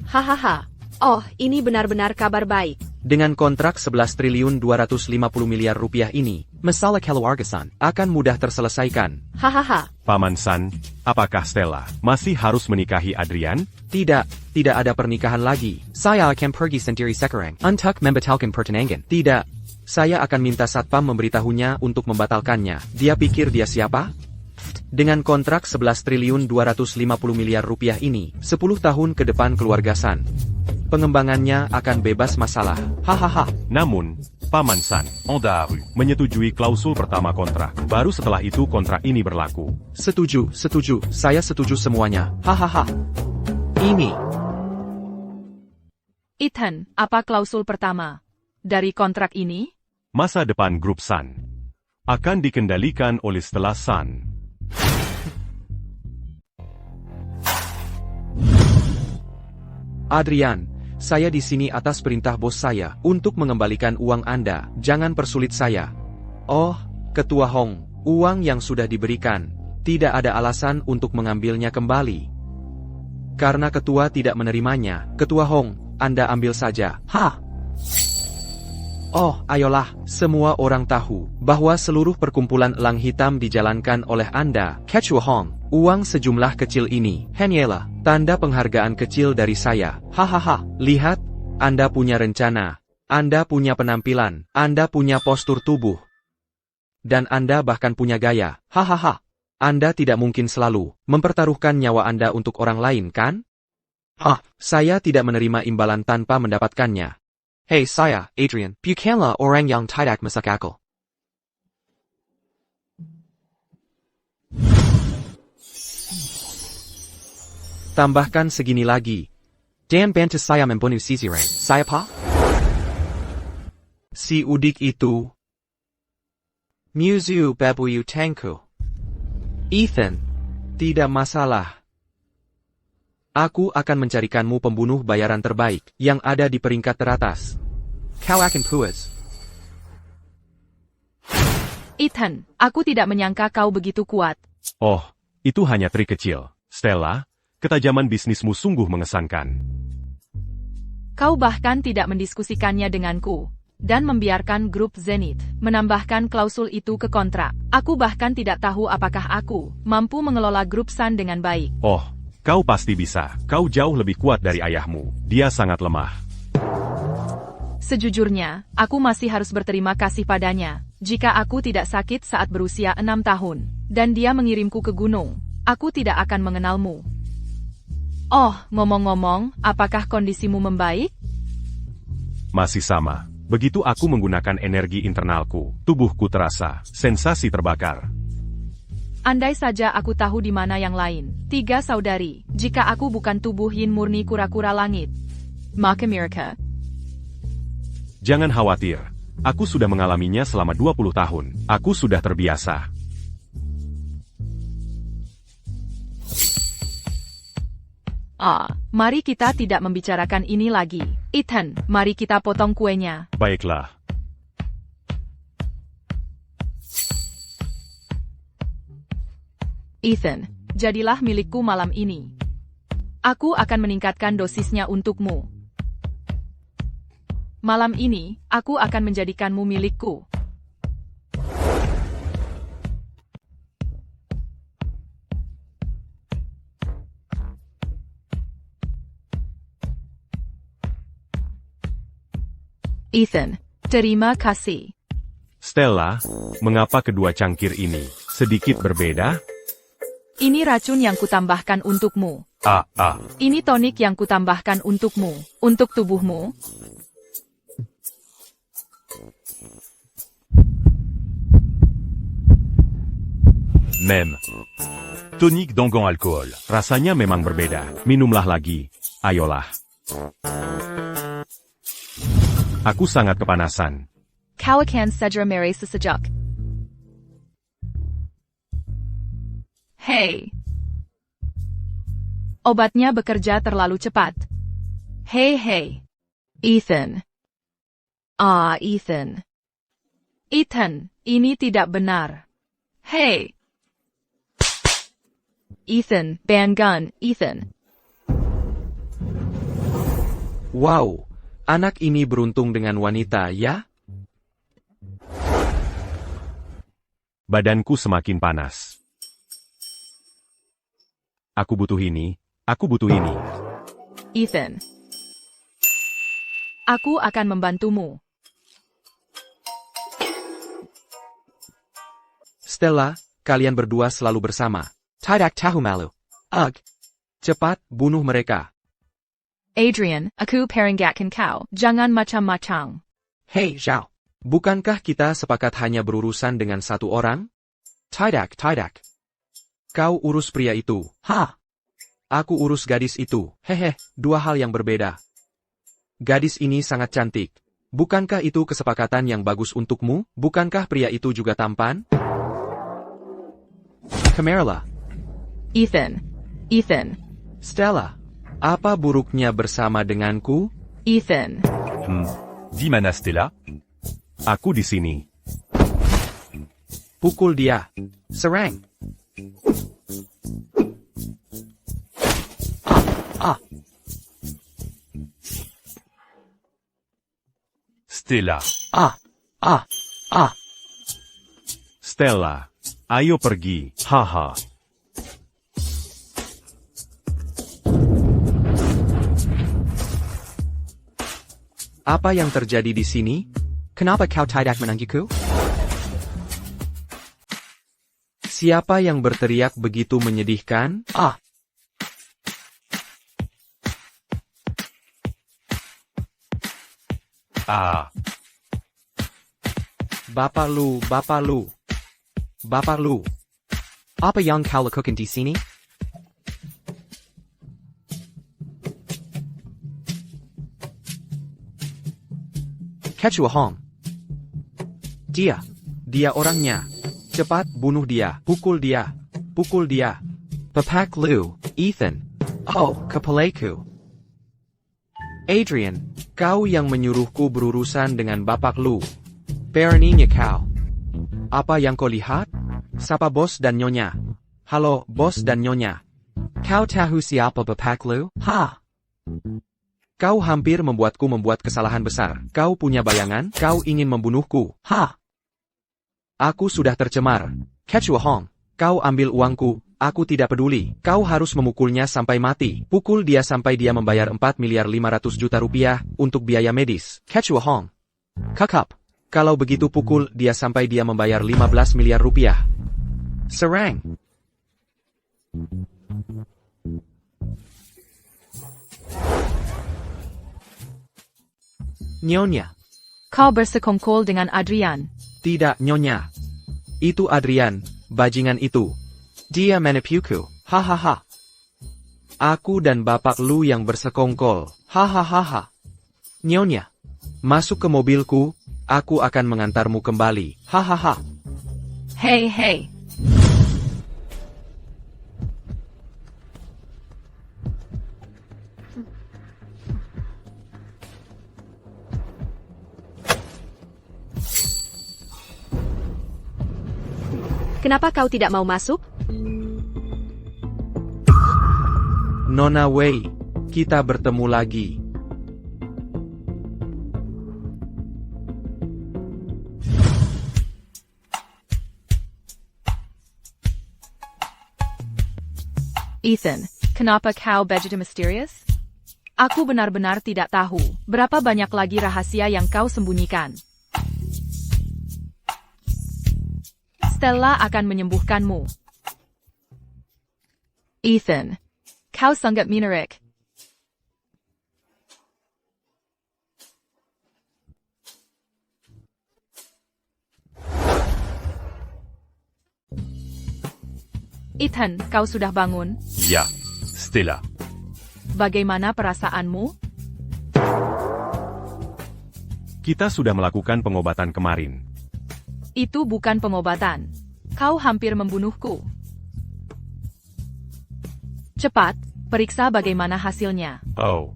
Hahaha. Oh, ini benar-benar kabar baik. Dengan kontrak 11 triliun 250 miliar rupiah ini, masalah keluarga akan mudah terselesaikan. Hahaha. Paman San, apakah Stella masih harus menikahi Adrian? Tidak ada pernikahan lagi. Saya akan pergi sendiri sekarang untuk membatalkan pertunangan. Tidak, saya akan minta satpam memberitahunya untuk membatalkannya. Dia pikir dia siapa? Dengan kontrak 11 triliun 250 miliar rupiah ini, 10 tahun ke depan keluarga San, pengembangannya akan bebas masalah. Hahaha. Namun, Paman San Anda Rue. menyetujui klausul pertama kontrak. Baru setelah itu kontrak ini berlaku. Setuju. Saya setuju semuanya. Hahaha. Ini. Ethan, apa klausul pertama dari kontrak ini? Masa depan grup San akan dikendalikan oleh Stella San. Adrian, saya di sini atas perintah bos saya untuk mengembalikan uang Anda. Jangan persulit saya. Oh, Ketua Hong, uang yang sudah diberikan, tidak ada alasan untuk mengambilnya kembali. Karena Ketua tidak menerimanya, Ketua Hong, Anda ambil saja. Oh, ayolah, semua orang tahu bahwa seluruh perkumpulan elang hitam dijalankan oleh Anda, Ketua Hong. Uang sejumlah kecil ini, hanyalah tanda penghargaan kecil dari saya. Hahaha, lihat, Anda punya rencana, Anda punya penampilan, Anda punya postur tubuh, dan Anda bahkan punya gaya. Hahaha, Anda tidak mungkin selalu mempertaruhkan nyawa Anda untuk orang lain, kan? Saya tidak menerima imbalan tanpa mendapatkannya. Hei saya, Adrian, bukanlah orang yang tidak masuk akal. Tambahkan segini lagi. Dan bantu saya membunuh si Zirang. Saya pa? Si udik itu. Muzu babuyu tangku. Ethan, tidak masalah. Aku akan mencarikanmu pembunuh bayaran terbaik yang ada di peringkat teratas. Kau akan puas. Ethan, aku tidak menyangka kau begitu kuat. Oh, itu hanya trik kecil. Stella, ketajaman bisnismu sungguh mengesankan. Kau bahkan tidak mendiskusikannya denganku, dan membiarkan grup Zenith menambahkan klausul itu ke kontrak. Aku bahkan tidak tahu apakah aku mampu mengelola grup San dengan baik. Oh, kau pasti bisa. Kau jauh lebih kuat dari ayahmu. Dia sangat lemah. Sejujurnya, aku masih harus berterima kasih padanya. Jika aku tidak sakit saat berusia 6 tahun, dan dia mengirimku ke gunung, aku tidak akan mengenalmu. Oh, ngomong-ngomong, apakah kondisimu membaik? Masih sama. Begitu aku menggunakan energi internalku, tubuhku terasa sensasi terbakar. Andai saja aku tahu di mana yang lain. 3 saudari. Jika aku bukan tubuh yin murni kura-kura langit. Maka Amerika. Jangan khawatir. Aku sudah mengalaminya selama 20 tahun. Aku sudah terbiasa. Mari kita tidak membicarakan ini lagi. Ethan, mari kita potong kuenya. Baiklah. Ethan, jadilah milikku malam ini. Aku akan meningkatkan dosisnya untukmu. Malam ini, aku akan menjadikanmu milikku. Ethan, terima kasih. Stella, mengapa kedua cangkir ini sedikit berbeda? Ini racun yang kutambahkan untukmu. Ini tonik yang kutambahkan untukmu. Untuk tubuhmu. Même. Tonique d'angan alcool. Rasanya memang berbeda. Minumlah lagi. Ayolah. Aku sangat kepanasan. Kau akan segera meri sesejak. Hei. Obatnya bekerja terlalu cepat. Hei. Ethan. Ethan. Ethan, ini tidak benar. Hei. Ethan, ban gun, Ethan. Wow, anak ini beruntung dengan wanita, ya? Badanku semakin panas. Aku butuh ini. Ethan. Aku akan membantumu. Stella, kalian berdua selalu bersama. Tidak tahu malu. Cepat, bunuh mereka. Adrian, aku peringatkan kau, jangan macam-macam. Hei, Zhao. Bukankah kita sepakat hanya berurusan dengan satu orang? Tidak. Kau urus pria itu. Aku urus gadis itu. Hehe, dua hal yang berbeda. Gadis ini sangat cantik. Bukankah itu kesepakatan yang bagus untukmu? Bukankah pria itu juga tampan? Camarilla. Ethan. Stella. Apa buruknya bersama denganku? Ethan. Dis mana Stella. Aku di sini. Pukul dia. Serang. Stella. Stella, ayo pergi. Haha. Apa yang terjadi di sini? Kenapa kau tidak menanggiku? Siapa yang berteriak begitu menyedihkan? Bapak lu. Apa yang kau lakukan di sini? Ketua Hong. Dia orangnya. Cepat bunuh dia. Pukul dia. Bapak Lu, Ethan. Kepalaku. Adrian, kau yang menyuruhku berurusan dengan Bapak Lu. Beraninya kau. Apa yang kau lihat? Sapa bos dan nyonya. Halo, bos dan nyonya. Kau tahu siapa Bapak Lu? Kau hampir membuatku membuat kesalahan besar. Kau punya bayangan? Kau ingin membunuhku? Aku sudah tercemar. Ketua Hong, kau ambil uangku. Aku tidak peduli. Kau harus memukulnya sampai mati. Pukul dia sampai dia membayar 4.500.000.000 rupiah untuk biaya medis. Ketua Hong. Kakap. Kalau begitu pukul dia sampai dia membayar 15 miliar rupiah. Serang. Nyonya. Kau bersekongkol dengan Adrian. Tidak, Nyonya. Itu Adrian, bajingan itu. Dia menipuku, hahaha. Aku dan bapak lu yang bersekongkol, hahaha. Nyonya, masuk ke mobilku, aku akan mengantarmu kembali, hahaha. Hey, hey. Kenapa kau tidak mau masuk? Nona Wei, kita bertemu lagi. Ethan, kenapa kau begitu misterius? Aku benar-benar tidak tahu berapa banyak lagi rahasia yang kau sembunyikan. Stella akan menyembuhkanmu. Ethan, kau sangat menarik. Ethan, kau sudah bangun? Ya, Stella. Bagaimana perasaanmu? Kita sudah melakukan pengobatan kemarin. Itu bukan pengobatan. Kau hampir membunuhku. Cepat, periksa bagaimana hasilnya. Oh,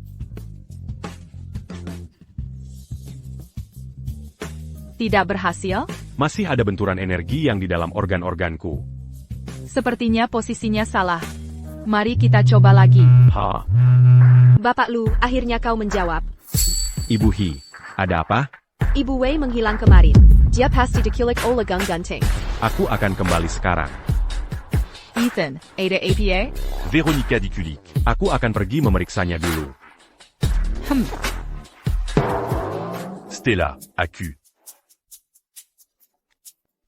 Tidak berhasil? Masih ada benturan energi yang di dalam organ-organku. Sepertinya posisinya salah. Mari kita coba lagi. Ha, Bapak Lu, akhirnya kau menjawab. Ibu Hi, ada apa? Ibu Wei menghilang kemarin. Dia pasti diculik oleh Gang Gunting. Aku akan kembali sekarang. Ethan, ada APA? Veronica Dikulik. Aku akan pergi memeriksanya dulu. Stella, AQ.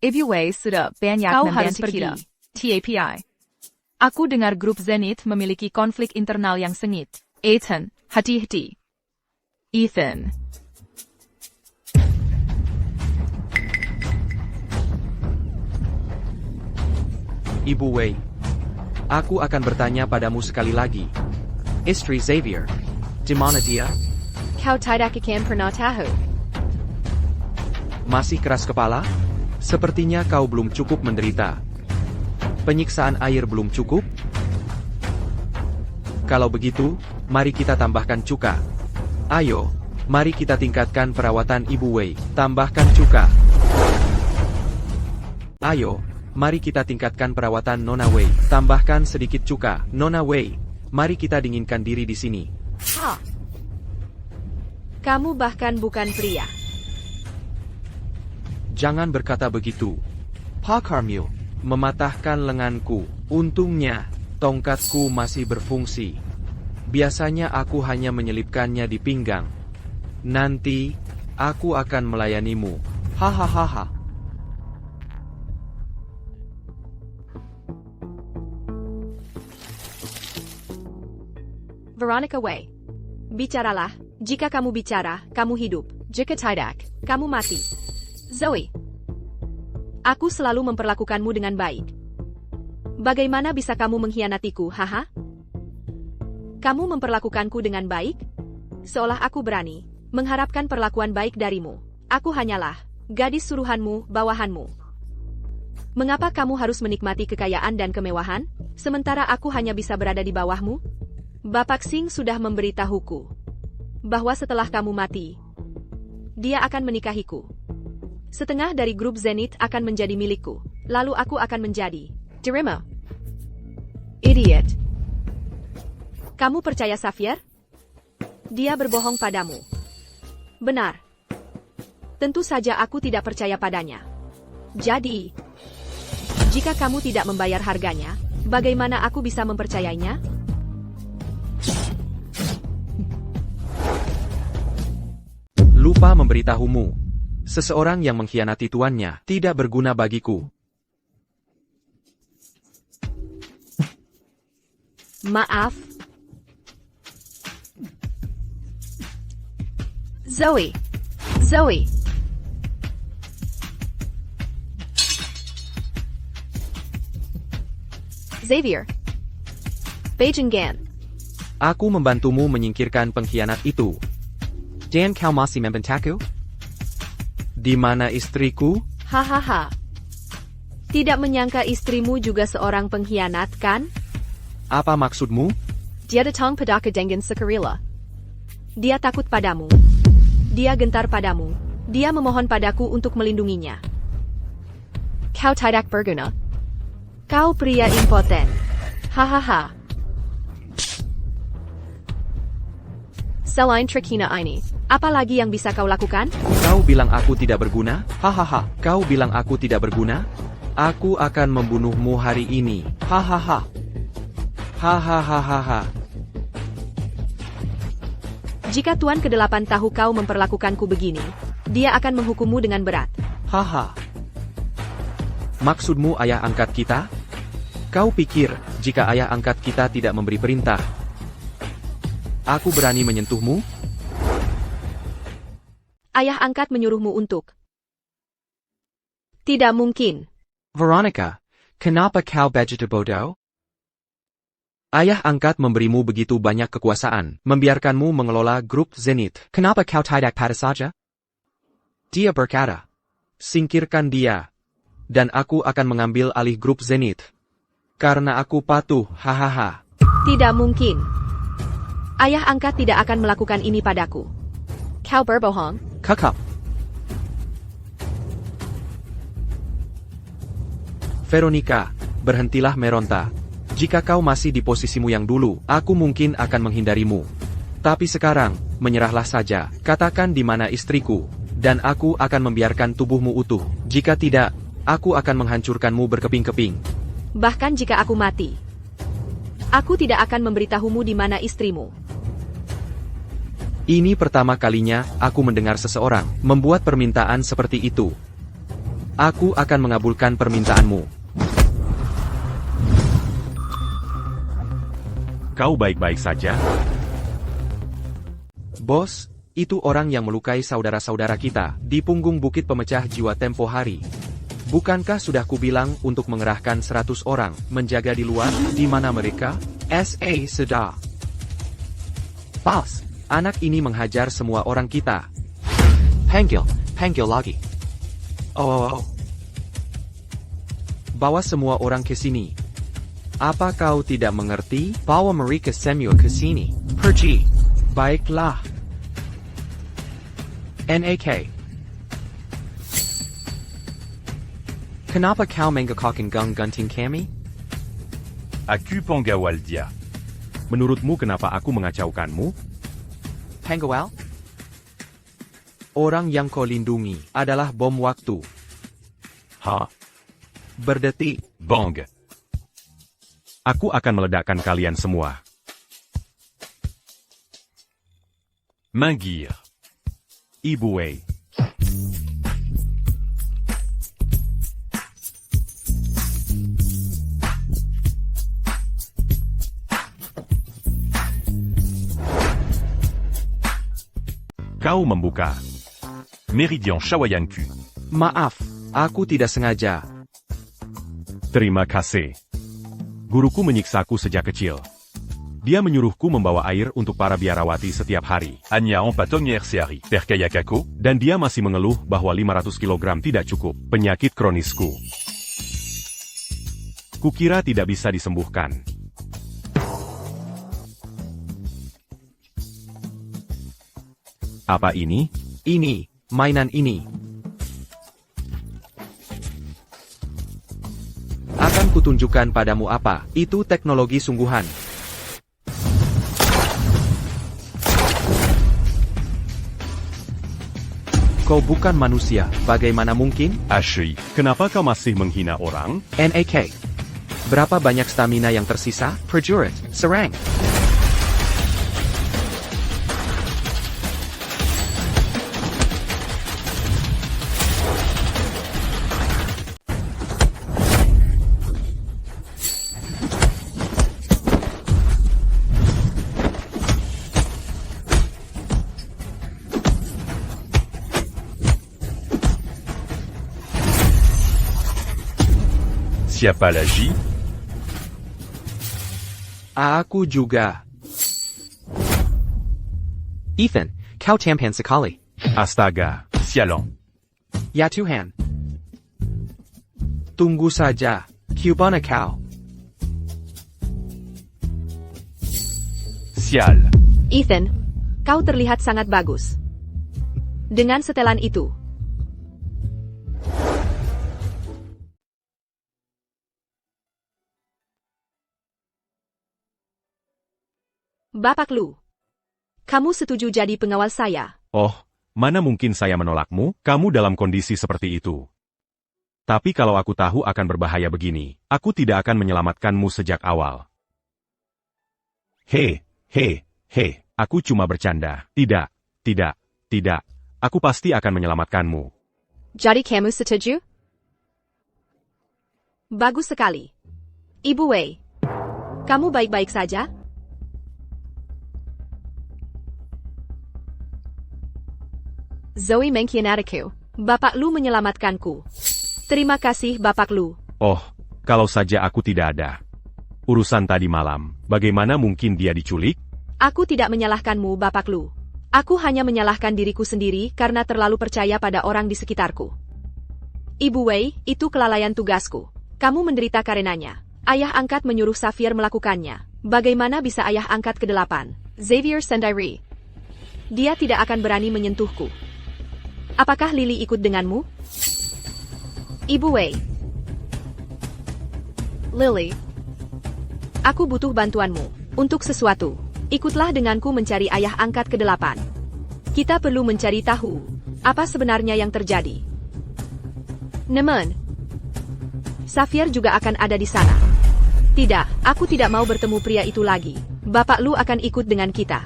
APA sudah banyak Kau harus membantu pergi. kita. TAPI. Aku dengar grup Zenith memiliki konflik internal yang sengit. Ethan, hati-hati. Ethan. Ibu Wei, aku akan bertanya padamu sekali lagi. Istri Xavier, di mana dia? Kau tidak akan pernah tahu. Masih keras kepala? Sepertinya kau belum cukup menderita. Penyiksaan air belum cukup? Kalau begitu, mari kita tambahkan cuka. Ayo, mari kita tingkatkan perawatan Ibu Wei. Tambahkan cuka. Ayo, mari kita tingkatkan perawatan Nona Wei. Tambahkan sedikit cuka. Nona Wei, mari kita dinginkan diri di sini. Kamu bahkan bukan pria. Jangan berkata begitu. Pak Carmel mematahkan lenganku. Untungnya, tongkatku masih berfungsi. Biasanya aku hanya menyelipkannya di pinggang. Nanti, aku akan melayanimu. Hahaha. Veronica Wei. Bicaralah. Jika kamu bicara, kamu hidup. Jika tidak, kamu mati. Zoe. Aku selalu memperlakukanmu dengan baik. Bagaimana bisa kamu mengkhianatiku, haha? Kamu memperlakukanku dengan baik? Seolah aku berani mengharapkan perlakuan baik darimu. Aku hanyalah gadis suruhanmu, bawahanmu. Mengapa kamu harus menikmati kekayaan dan kemewahan, sementara aku hanya bisa berada di bawahmu? Bapak Singh sudah memberitahuku bahwa setelah kamu mati, dia akan menikahiku. Setengah dari grup Zenith akan menjadi milikku, lalu aku akan menjadi Dirima. Idiot. Kamu percaya Xavier? Dia berbohong padamu. Benar. Tentu saja aku tidak percaya padanya. Jadi, jika kamu tidak membayar harganya, bagaimana aku bisa mempercayainya? Lupa memberitahumu. Seseorang yang mengkhianati tuannya tidak berguna bagiku. Maaf. Zoe. Zoe. Xavier. Beijing Gan. Aku membantumu menyingkirkan pengkhianat itu. Dan kau masih membentakku? Di mana istriku? Hahaha. Tidak menyangka istrimu juga seorang pengkhianat, kan? Apa maksudmu? Dia datang padaku dengan sukarela. Dia takut padamu. Dia gentar padamu. Dia memohon padaku untuk melindunginya. Kau tidak berguna. Kau pria impoten. Hahaha. Selain trik hina ini, apa lagi yang bisa kau lakukan? Kau bilang aku tidak berguna? Hahaha. Kau bilang aku tidak berguna? Aku akan membunuhmu hari ini. Hahaha. Hahaha. Jika Tuan ke-8 tahu kau memperlakukanku begini, dia akan menghukummu dengan berat. Haha. Maksudmu ayah angkat kita? Kau pikir, jika ayah angkat kita tidak memberi perintah, aku berani menyentuhmu? Ayah angkat menyuruhmu untuk. Tidak mungkin. Veronica, kenapa kau begitu bodoh? Ayah angkat memberimu begitu banyak kekuasaan, membiarkanmu mengelola grup Zenith. Kenapa kau tidak pada saja? Dia berkata, singkirkan dia, dan aku akan mengambil alih grup Zenith. Karena aku patuh, hahaha. Tidak mungkin. Ayah angkat tidak akan melakukan ini padaku. Kau berbohong. Kakak. Veronica, berhentilah meronta. Jika kau masih di posisimu yang dulu, aku mungkin akan menghindarimu. Tapi sekarang, menyerahlah saja. Katakan di mana istriku, dan aku akan membiarkan tubuhmu utuh. Jika tidak, aku akan menghancurkanmu berkeping-keping. Bahkan jika aku mati, aku tidak akan memberitahumu di mana istrimu. Ini pertama kalinya aku mendengar seseorang membuat permintaan seperti itu. Aku akan mengabulkan permintaanmu. Kau baik-baik saja? Bos, itu orang yang melukai saudara-saudara kita di punggung bukit pemecah jiwa tempo hari. Bukankah sudah kubilang untuk mengerahkan 100 orang menjaga di luar? Di mana mereka? Sudah. Pas, anak ini menghajar semua orang kita. Panggil lagi. Oh. Bawa semua orang ke sini. Apa kau tidak mengerti? Bawa mereka semua ke sini. Pergi. Baiklah. NAK. Kenapa kau menggekakkan gunting kami? Aku penggawal dia. Menurutmu kenapa aku mengacaukanmu? Pengawal? Orang yang kau lindungi adalah bom waktu. Ha? Berdetik. Bang. Aku akan meledakkan kalian semua. Mangir. Ibu Wei. Kau membuka. Meridian Shawayanku. Maaf, aku tidak sengaja. Terima kasih. Guruku menyiksaku sejak kecil. Dia menyuruhku membawa air untuk para biarawati setiap hari. Anya Empatonier Seari. Perkayakako. Dan dia masih mengeluh bahwa 500 kg tidak cukup. Penyakit kronisku. Kukira tidak bisa disembuhkan. Apa ini? Ini, mainan ini. Akan kutunjukkan padamu apa, itu teknologi sungguhan. Kau bukan manusia, bagaimana mungkin? HI. Kenapa kau masih menghina orang? NAK. Berapa banyak stamina yang tersisa? Prajurit, serang. Siapa lagi? Aku juga. Ethan, kau tampan sekali. Astaga, sialan. Ya Tuhan. Tunggu saja. Cubana kau. Sial. Ethan, kau terlihat sangat bagus. Dengan setelan itu, Bapak Lu, kamu setuju jadi pengawal saya? Oh, mana mungkin saya menolakmu, kamu dalam kondisi seperti itu. Tapi kalau aku tahu akan berbahaya begini, aku tidak akan menyelamatkanmu sejak awal. Hei, aku cuma bercanda. Tidak. Aku pasti akan menyelamatkanmu. Jadi kamu setuju? Bagus sekali. Ibu Wei, kamu baik-baik saja? Zoe mengkhianatiku. Bapak Lu menyelamatkanku. Terima kasih Bapak Lu. Oh, kalau saja aku tidak ada. Urusan tadi malam, bagaimana mungkin dia diculik? Aku tidak menyalahkanmu Bapak Lu. Aku hanya menyalahkan diriku sendiri karena terlalu percaya pada orang di sekitarku. Ibu Wei, itu kelalaian tugasku. Kamu menderita karenanya. Ayah angkat menyuruh Xavier melakukannya. Bagaimana bisa ayah angkat ke-8, Xavier sendiri? Dia tidak akan berani menyentuhku. Apakah Lily ikut denganmu? Ibu Wei. Lily. Aku butuh bantuanmu. Untuk sesuatu. Ikutlah denganku mencari ayah angkat ke-8. Kita perlu mencari tahu. Apa sebenarnya yang terjadi. Namun. Xavier juga akan ada di sana. Tidak, aku tidak mau bertemu pria itu lagi. Bapak Lu akan ikut dengan kita.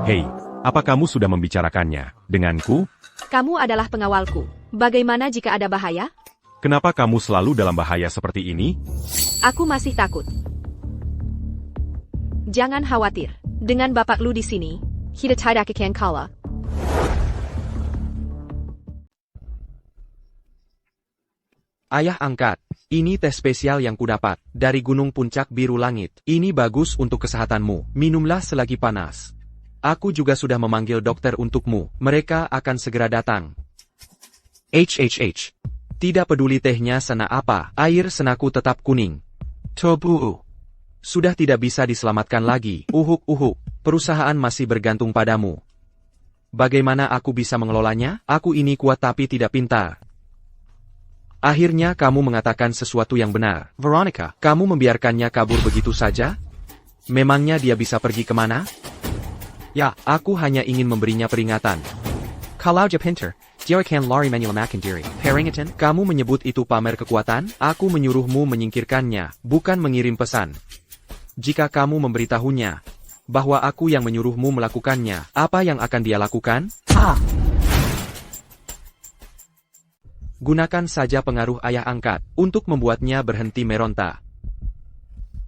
Hei, apa kamu sudah membicarakannya denganku? Kamu adalah pengawalku. Bagaimana jika ada bahaya? Kenapa kamu selalu dalam bahaya seperti ini? Aku masih takut. Jangan khawatir. Dengan Bapak Lu di sini, kita tidak akan kalah. Ayah angkat, ini teh spesial yang kudapat dari Gunung Puncak Biru Langit. Ini bagus untuk kesehatanmu. Minumlah selagi panas. Aku juga sudah memanggil dokter untukmu. Mereka akan segera datang. Tidak peduli tehnya sena apa, air senaku tetap kuning. Tobu. Sudah tidak bisa diselamatkan lagi. Uhuk. Perusahaan masih bergantung padamu. Bagaimana aku bisa mengelolanya? Aku ini kuat tapi tidak pintar. Akhirnya kamu mengatakan sesuatu yang benar. Veronica, kamu membiarkannya kabur begitu saja? Memangnya dia bisa pergi kemana? Ya, aku hanya ingin memberinya peringatan. Kalau dia pintar, dia akan lari menyelamatkan diri. Peringatan, kamu menyebut itu pamer kekuatan? Aku menyuruhmu menyingkirkannya, bukan mengirim pesan. Jika kamu memberitahunya bahwa aku yang menyuruhmu melakukannya, apa yang akan dia lakukan? Gunakan saja pengaruh ayah angkat untuk membuatnya berhenti meronta.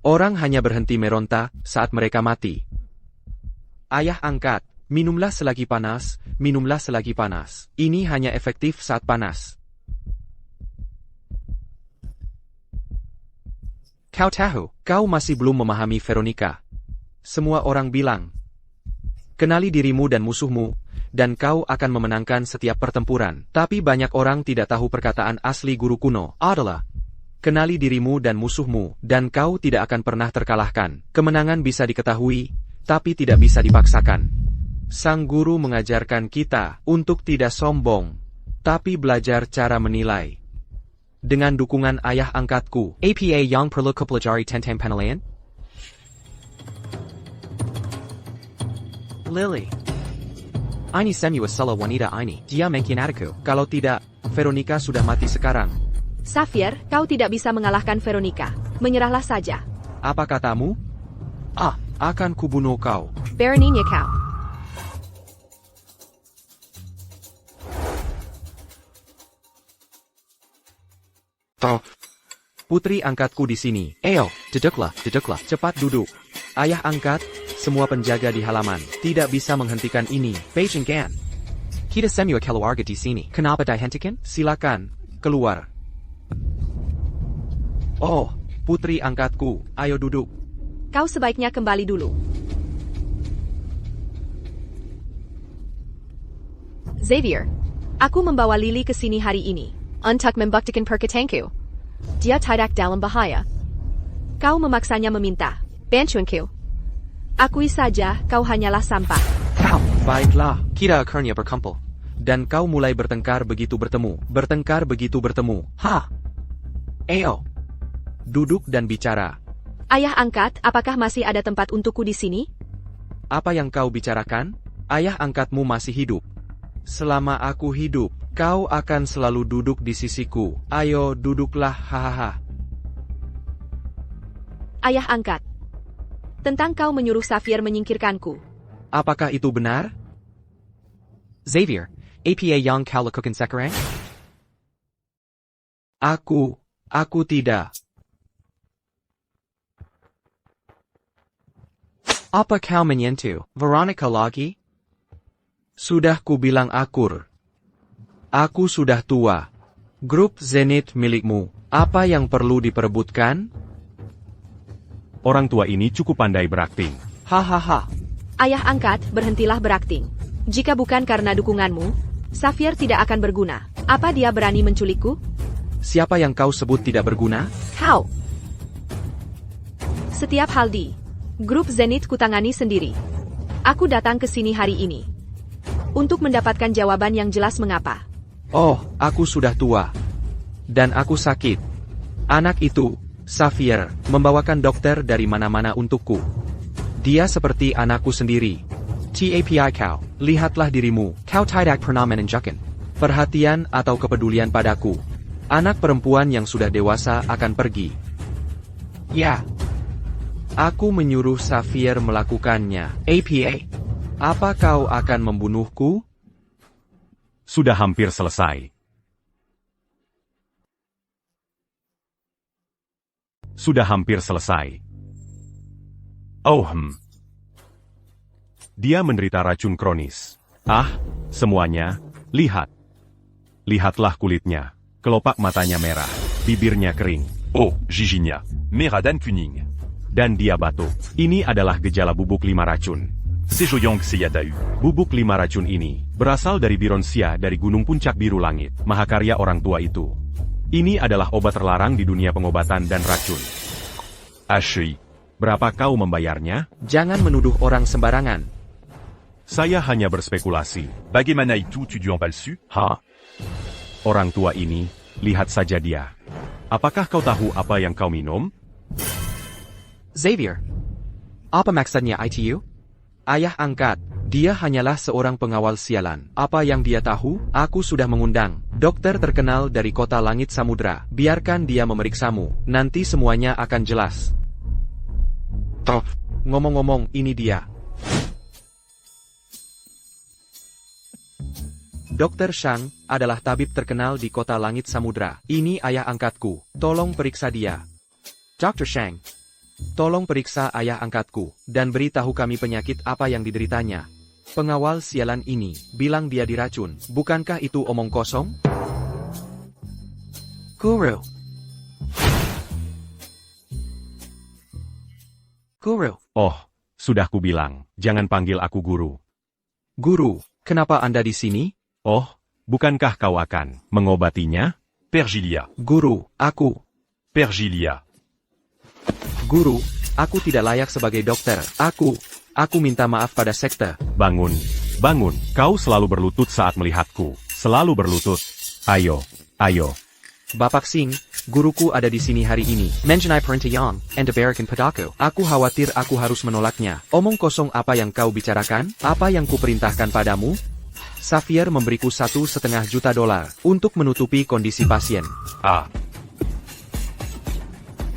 Orang hanya berhenti meronta saat mereka mati. Ayah angkat, minumlah selagi panas, minumlah selagi panas. Ini hanya efektif saat panas. Kau tahu, kau masih belum memahami Veronica. Semua orang bilang, kenali dirimu dan musuhmu, dan kau akan memenangkan setiap pertempuran. Tapi banyak orang tidak tahu perkataan asli guru kuno adalah, kenali dirimu dan musuhmu, dan kau tidak akan pernah terkalahkan. Kemenangan bisa diketahui, tapi tidak bisa dipaksakan. Sang guru mengajarkan kita untuk tidak sombong, tapi belajar cara menilai. Dengan dukungan ayah angkatku, APA yang perlu kupelajari tentang penilaian? Lily. Ini semua salah wanita ini. Dia mengkhianatiku. Kalau tidak, Veronica sudah mati sekarang. Xavier, kau tidak bisa mengalahkan Veronica. Menyerahlah saja. Apa katamu? Akan kubunuh kau. Beraninya kau. Putri angkatku di sini. Duduklah. Cepat duduk. Ayah angkat, semua penjaga di halaman tidak bisa menghentikan ini. Beijing Gan. Kita semua keluarga di sini. Kenapa dihentikan? Silakan, keluar. Oh, putri angkatku, ayo duduk. Kau sebaiknya kembali dulu. Xavier, aku membawa Lily ke sini hari ini untuk membuktikan perkataanku. Dia tidak dalam bahaya. Kau memaksanya meminta bantuanku. Akui saja kau hanyalah sampah. Kau, baiklah. Kita akhirnya berkumpul. Dan kau mulai bertengkar begitu bertemu. Ha! Ayo. Duduk dan bicara. Ayah angkat, apakah masih ada tempat untukku di sini? Apa yang kau bicarakan? Ayah angkatmu masih hidup. Selama aku hidup, kau akan selalu duduk di sisiku. Ayo duduklah, hahaha. Ayah angkat. Tentang kau menyuruh Xavier menyingkirkanku. Apakah itu benar? Xavier, APA yang kau lakukan sekarang? Aku tidak. Apa kau menyentuh Veronica lagi? Sudah kubilang akur. Aku sudah tua. Grup Zenith milikmu. Apa yang perlu diperebutkan? Orang tua ini cukup pandai berakting. Hahaha. Ayah angkat, berhentilah berakting. Jika bukan karena dukunganmu, Xavier tidak akan berguna. Apa dia berani menculikku? Siapa yang kau sebut tidak berguna? Kau. Setiap hal di grup Zenith kutangani sendiri. Aku datang ke sini hari ini untuk mendapatkan jawaban yang jelas mengapa. Oh, aku sudah tua. Dan aku sakit. Anak itu, Xavier, membawakan dokter dari mana-mana untukku. Dia seperti anakku sendiri. TAPI kau, Lihatlah dirimu. kau tidak pernah menunjukkan Perhatian atau kepedulian padaku. Anak perempuan yang sudah dewasa akan pergi. Ya. Aku menyuruh Xavier melakukannya. APA. Apa kau akan membunuhku? Sudah hampir selesai. Oh, Dia menderita racun kronis. Ah, semuanya, lihat. Lihatlah kulitnya. Kelopak matanya merah. Bibirnya kering. Oh, Giginia. Meradan Kuning. Dan dia batuk. Ini adalah gejala bubuk 5 racun. Sejoyong Seyadau. Bubuk 5 racun ini berasal dari Bironsia dari Gunung Puncak Biru Langit, mahakarya orang tua itu. Ini adalah obat terlarang di dunia pengobatan dan racun. HI. Berapa kau membayarnya? Jangan menuduh orang sembarangan. Saya hanya berspekulasi. Bagaimana itu tujuan palsu? Orang tua ini, lihat saja dia. Apakah kau tahu apa yang kau minum? Xavier, apa maksudnya ITU? Ayah angkat. Dia hanyalah seorang pengawal sialan. Apa yang dia tahu? Aku sudah mengundang dokter terkenal dari kota langit samudra. Biarkan dia memeriksamu. Nanti semuanya akan jelas. Ngomong-ngomong, ini dia. Dr. Shang adalah tabib terkenal di kota langit samudra. Ini ayah angkatku. Tolong periksa dia. Dr. Shang, Tolong periksa ayah angkatku, dan beritahu kami penyakit apa yang dideritanya. Pengawal sialan ini, bilang dia diracun. Bukankah itu omong kosong? Guru. Oh, sudah kubilang, jangan panggil aku guru. Guru, kenapa Anda di sini? Oh, bukankah kau akan mengobatinya? Pergilia. Guru, aku. Pergilia. Guru, aku tidak layak sebagai dokter. Aku minta maaf pada sekte. Bangun, bangun. Kau selalu berlutut saat melihatku. Selalu berlutut. Ayo, ayo. Bapak Singh, guruku ada di sini hari ini. mengenai perintah yang Anda berikan padaku. Aku khawatir aku harus menolaknya. Omong kosong apa yang kau bicarakan? Apa yang kuperintahkan padamu? Xavier memberiku $1,5 juta untuk menutupi kondisi pasien.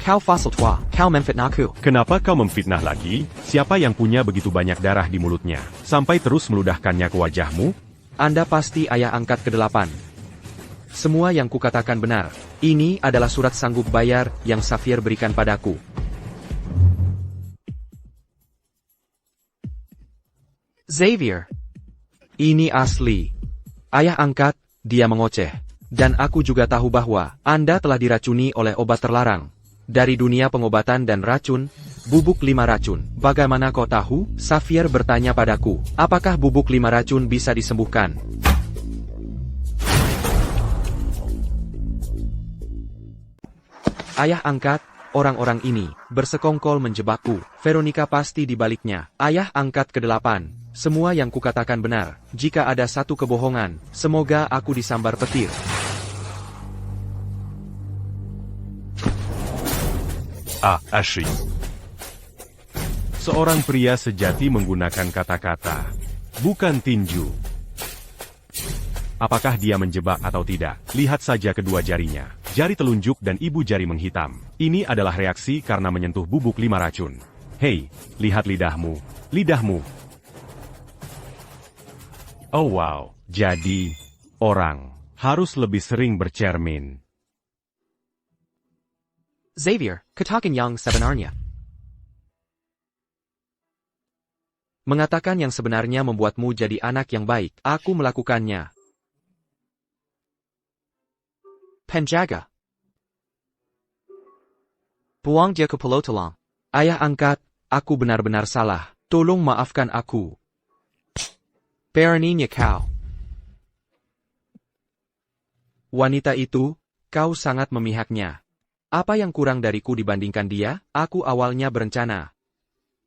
Kau fasal tua, kau memfitnahku. Kenapa kau memfitnah lagi? Siapa yang punya begitu banyak darah di mulutnya, sampai terus meludahkannya ke wajahmu? Anda pasti ayah angkat ke-8. Semua yang kukatakan benar. Ini adalah surat sanggup bayar yang Xavier berikan padaku. Xavier, Ini asli. Ayah angkat, dia mengoceh. Dan aku juga tahu bahwa Anda telah diracuni oleh obat terlarang. Dari dunia pengobatan dan racun, Bubuk 5 racun. Bagaimana kau tahu? Xavier bertanya padaku. Apakah bubuk 5 racun bisa disembuhkan? Ayah angkat, orang-orang ini, bersekongkol menjebakku. Veronica pasti di baliknya. Ayah angkat ke-8. Semua yang kukatakan benar. Jika ada satu kebohongan, semoga aku disambar petir. Ah, Ashley. Seorang pria sejati menggunakan kata-kata, bukan tinju. Apakah dia menjebak atau tidak? Lihat saja kedua jarinya. Jari telunjuk dan ibu jari menghitam. Ini adalah reaksi karena menyentuh bubuk 5 racun. Hei, lihat lidahmu. Lidahmu. Oh wow, jadi, orang harus lebih sering bercermin. Xavier, katakan yang sebenarnya. Mengatakan yang sebenarnya membuatmu jadi anak yang baik. Aku melakukannya. Penjaga. Buang dia ke pulau Telang. Ayah angkat, aku benar-benar salah. Tolong maafkan aku. Beraninya kau. Wanita itu, kau sangat memihaknya. Apa yang kurang dariku dibandingkan dia? Aku awalnya berencana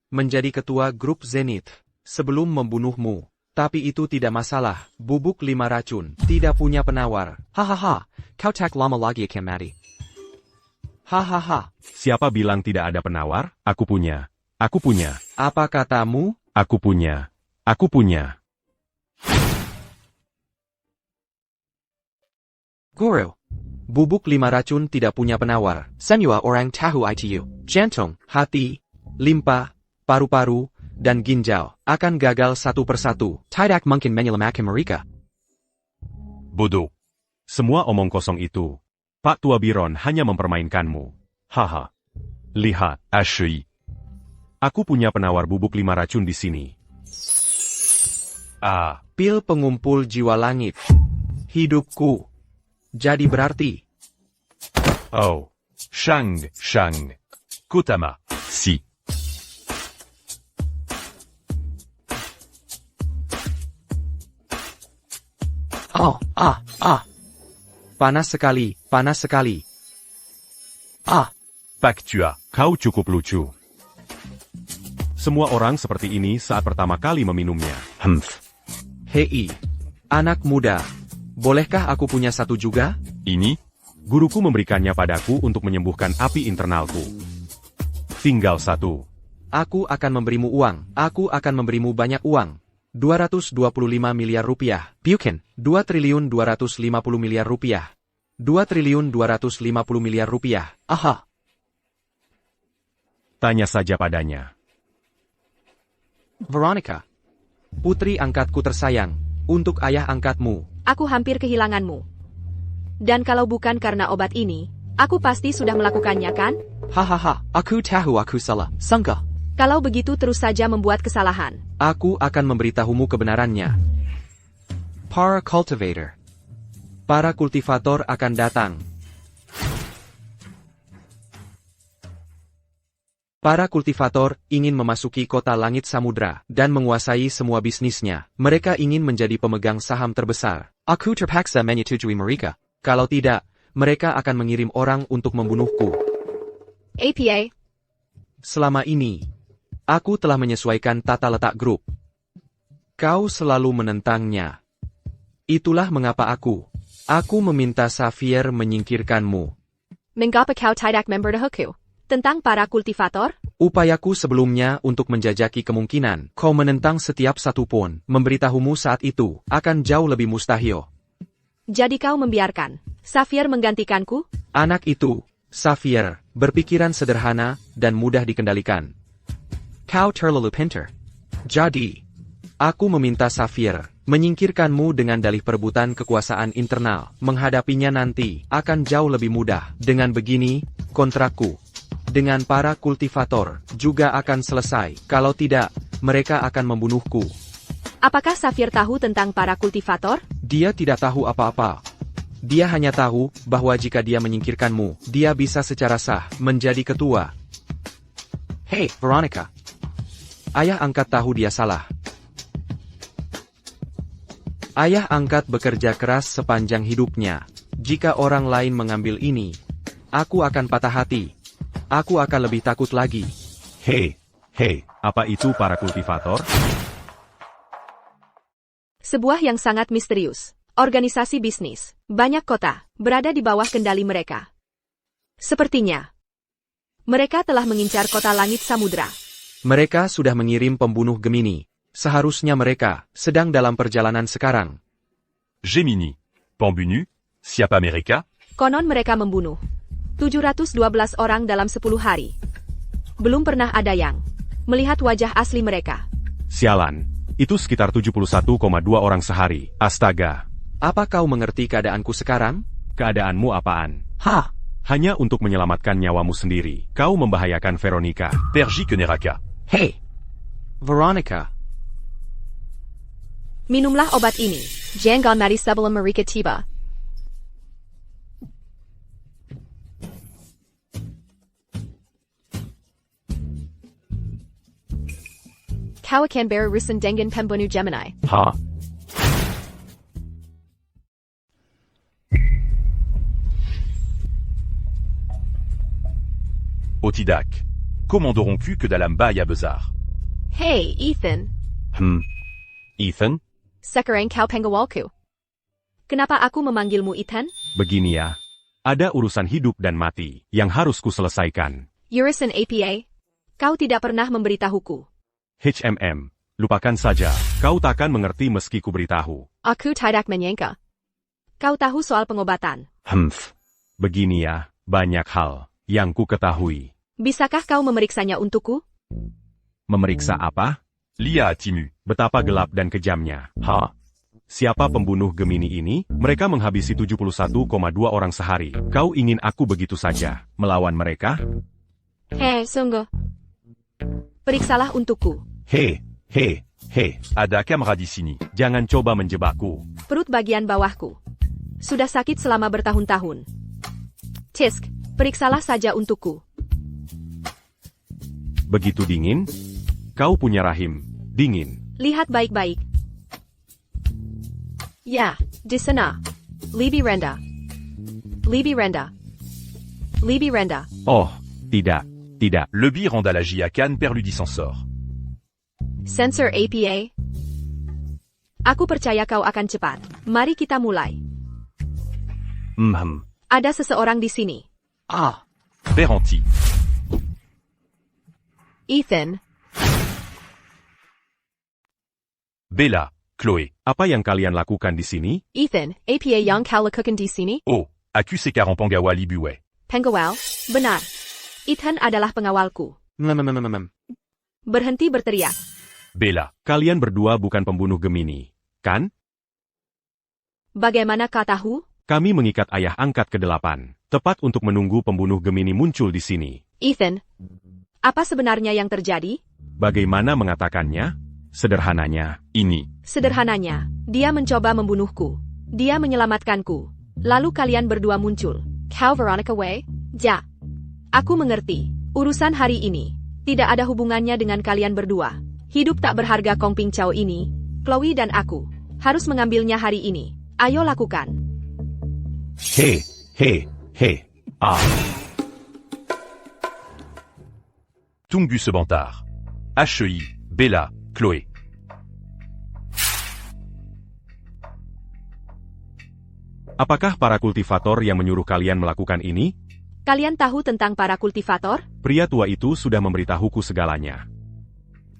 menjadi ketua grup Zenith sebelum membunuhmu. Tapi itu tidak masalah. Bubuk 5 racun tidak punya penawar. Hahaha, kau tak lama lagi akan mati. Hahaha. Siapa bilang tidak ada penawar? Aku punya. Aku punya. Apa katamu? Aku punya. Aku punya. Guru. Bubuk 5 racun tidak punya penawar. Semua orang tahu itu. Jantung, Hati, limpa, paru-paru, dan ginjal akan gagal satu persatu. tidak mungkin menyelamatkan mereka. Bodoh. Semua omong kosong itu. Pak Tua Biron hanya mempermainkanmu. Haha. Lihat, Ashley. aku punya penawar bubuk 5 racun di sini. Ah, Pil pengumpul jiwa langit. Hidupku. Jadi berarti. oh. Shang. Kotama. Si. Oh, Panas sekali, panas sekali. Pactua. Kau cukup lucu. Semua orang seperti ini saat pertama kali meminumnya. Humph. Hei, anak muda. Bolehkah aku punya satu juga? Ini? Guruku memberikannya padaku untuk menyembuhkan api internalku. Tinggal satu. Aku akan memberimu uang. Aku akan memberimu banyak uang. 225 miliar rupiah. Bukan. 2 triliun 250 miliar rupiah. 2 triliun 250 miliar rupiah. Aha. Tanya saja padanya. Veronica. Putri angkatku tersayang. Untuk ayah angkatmu. Aku hampir kehilanganmu. Dan kalau bukan karena obat ini, aku pasti sudah melakukannya kan? Hahaha, aku tahu aku salah. Sangka. Kalau begitu terus saja membuat kesalahan. Aku akan memberitahumu kebenarannya. Para cultivator. Para kultivator akan datang. Para kultivator ingin memasuki kota langit samudra dan menguasai semua bisnisnya. Mereka ingin menjadi pemegang saham terbesar. Aku terpaksa menyetujui mereka. Kalau tidak, mereka akan mengirim orang untuk membunuhku. APA. Selama ini, aku telah menyesuaikan tata letak grup. Kau selalu menentangnya. Itulah mengapa aku meminta Xavier menyingkirkanmu. Mengapa kau tidak memberitahuku tentang para kultivator? Upayaku sebelumnya untuk menjajaki kemungkinan kau menentang setiap satu pun, memberitahumu saat itu, akan jauh lebih mustahil. Jadi kau membiarkan Xavier menggantikanku? Anak itu, Xavier, berpikiran sederhana dan mudah dikendalikan. Kau terlalu pintar. Jadi, aku meminta Xavier menyingkirkanmu dengan dalih perebutan kekuasaan internal. Menghadapinya nanti akan jauh lebih mudah. Dengan begini, kontrakku dengan para kultivator juga akan selesai. Kalau tidak, mereka akan membunuhku. Apakah Xavier tahu tentang para kultivator? Dia tidak tahu apa-apa. Dia hanya tahu bahwa jika dia menyingkirkanmu, dia bisa secara sah menjadi ketua. Hey, Veronica. Ayah angkat tahu dia salah. Ayah angkat bekerja keras sepanjang hidupnya. Jika orang lain mengambil ini, aku akan patah hati. Aku akan lebih takut lagi. Hei, apa itu para kultivator? Sebuah yang sangat misterius. Organisasi bisnis, banyak kota, berada di bawah kendali mereka. Sepertinya, mereka telah mengincar kota langit samudra. Mereka sudah mengirim pembunuh Gemini. Seharusnya mereka sedang dalam perjalanan sekarang. Gemini. Pambunu. Siapa Amerika? Konon mereka membunuh 712 orang dalam 10 hari. Belum pernah ada yang melihat wajah asli mereka. Sialan. Itu sekitar 71,2 orang sehari. Astaga. Apa kau mengerti keadaanku sekarang? Keadaanmu apaan? Hah? Hanya untuk menyelamatkan nyawamu sendiri. Kau membahayakan Veronica. Perji Keneraka. Hey, Veronica. Minumlah obat ini. Jangan mati sebelum mereka tiba. Kau akan berurusan dengan pembunuh Gemini. Ha. Otidak. Comment n'aurons-pu que dalam bahaya besar? Hey, Ethan. Ethan? Sekarang kau penggawalku. Kenapa aku memanggilmu Ethan? Begini ya. Ada urusan hidup dan mati yang harus kuselesaikan. Urusan APA? Kau tidak pernah memberitahuku. Lupakan saja. Kau takkan mengerti meski kuberitahu. Aku tidak menyangka. Kau tahu soal pengobatan. Begini ya, banyak hal yang ku ketahui. Bisakah kau memeriksanya untukku? Memeriksa apa? Lia Timu. Betapa gelap dan kejamnya. Siapa pembunuh Gemini ini? Mereka menghabisi 71,2 orang sehari. Kau ingin aku begitu saja melawan mereka? Sungguh. Periksalah untukku. Hei. Ada kamera di sini. Jangan coba menjebakku. Perut bagian bawahku sudah sakit selama bertahun-tahun. Tisk, periksalah saja untukku. Begitu dingin? Kau punya rahim dingin. Lihat baik-baik. Ya, di sana. Lebih rendah. Lebih rendah. Lebih rendah. Oh, tidak. Le rend à la Jiakan perlu sensor. Sensor APA. Aku percaya kau akan cepat. Mari kita mulai. Ada seseorang di sini. Ferranti. Ethan. Bella. Chloé. Apa yang kalian lakukan di sini? Ethan, APA yang kau lakukan di sini? Oh. Accusé Karampangawa Libue. Pengawal? Benar. Ethan adalah pengawalku. Berhenti berteriak. Bella. Kalian berdua bukan pembunuh Gemini, kan? Bagaimana kau tahu? Kami mengikat ayah angkat ke-8, tepat untuk menunggu pembunuh Gemini muncul di sini. Ethan, apa sebenarnya yang terjadi? Bagaimana mengatakannya? Sederhananya, ini. Sederhananya, dia mencoba membunuhku. Dia menyelamatkanku. Lalu kalian berdua muncul. Kau Veronica Way? Ja. Aku mengerti. Urusan hari ini tidak ada hubungannya dengan kalian berdua. Hidup tak berharga Kong Ping Chow ini, Chloe dan aku, harus mengambilnya hari ini. Ayo lakukan. Hei. Tunggu sebentar. HI. Bella. Chloé. Apakah para kultivator yang menyuruh kalian melakukan ini? Kalian tahu tentang para kultivator? Pria tua itu sudah memberitahuku segalanya.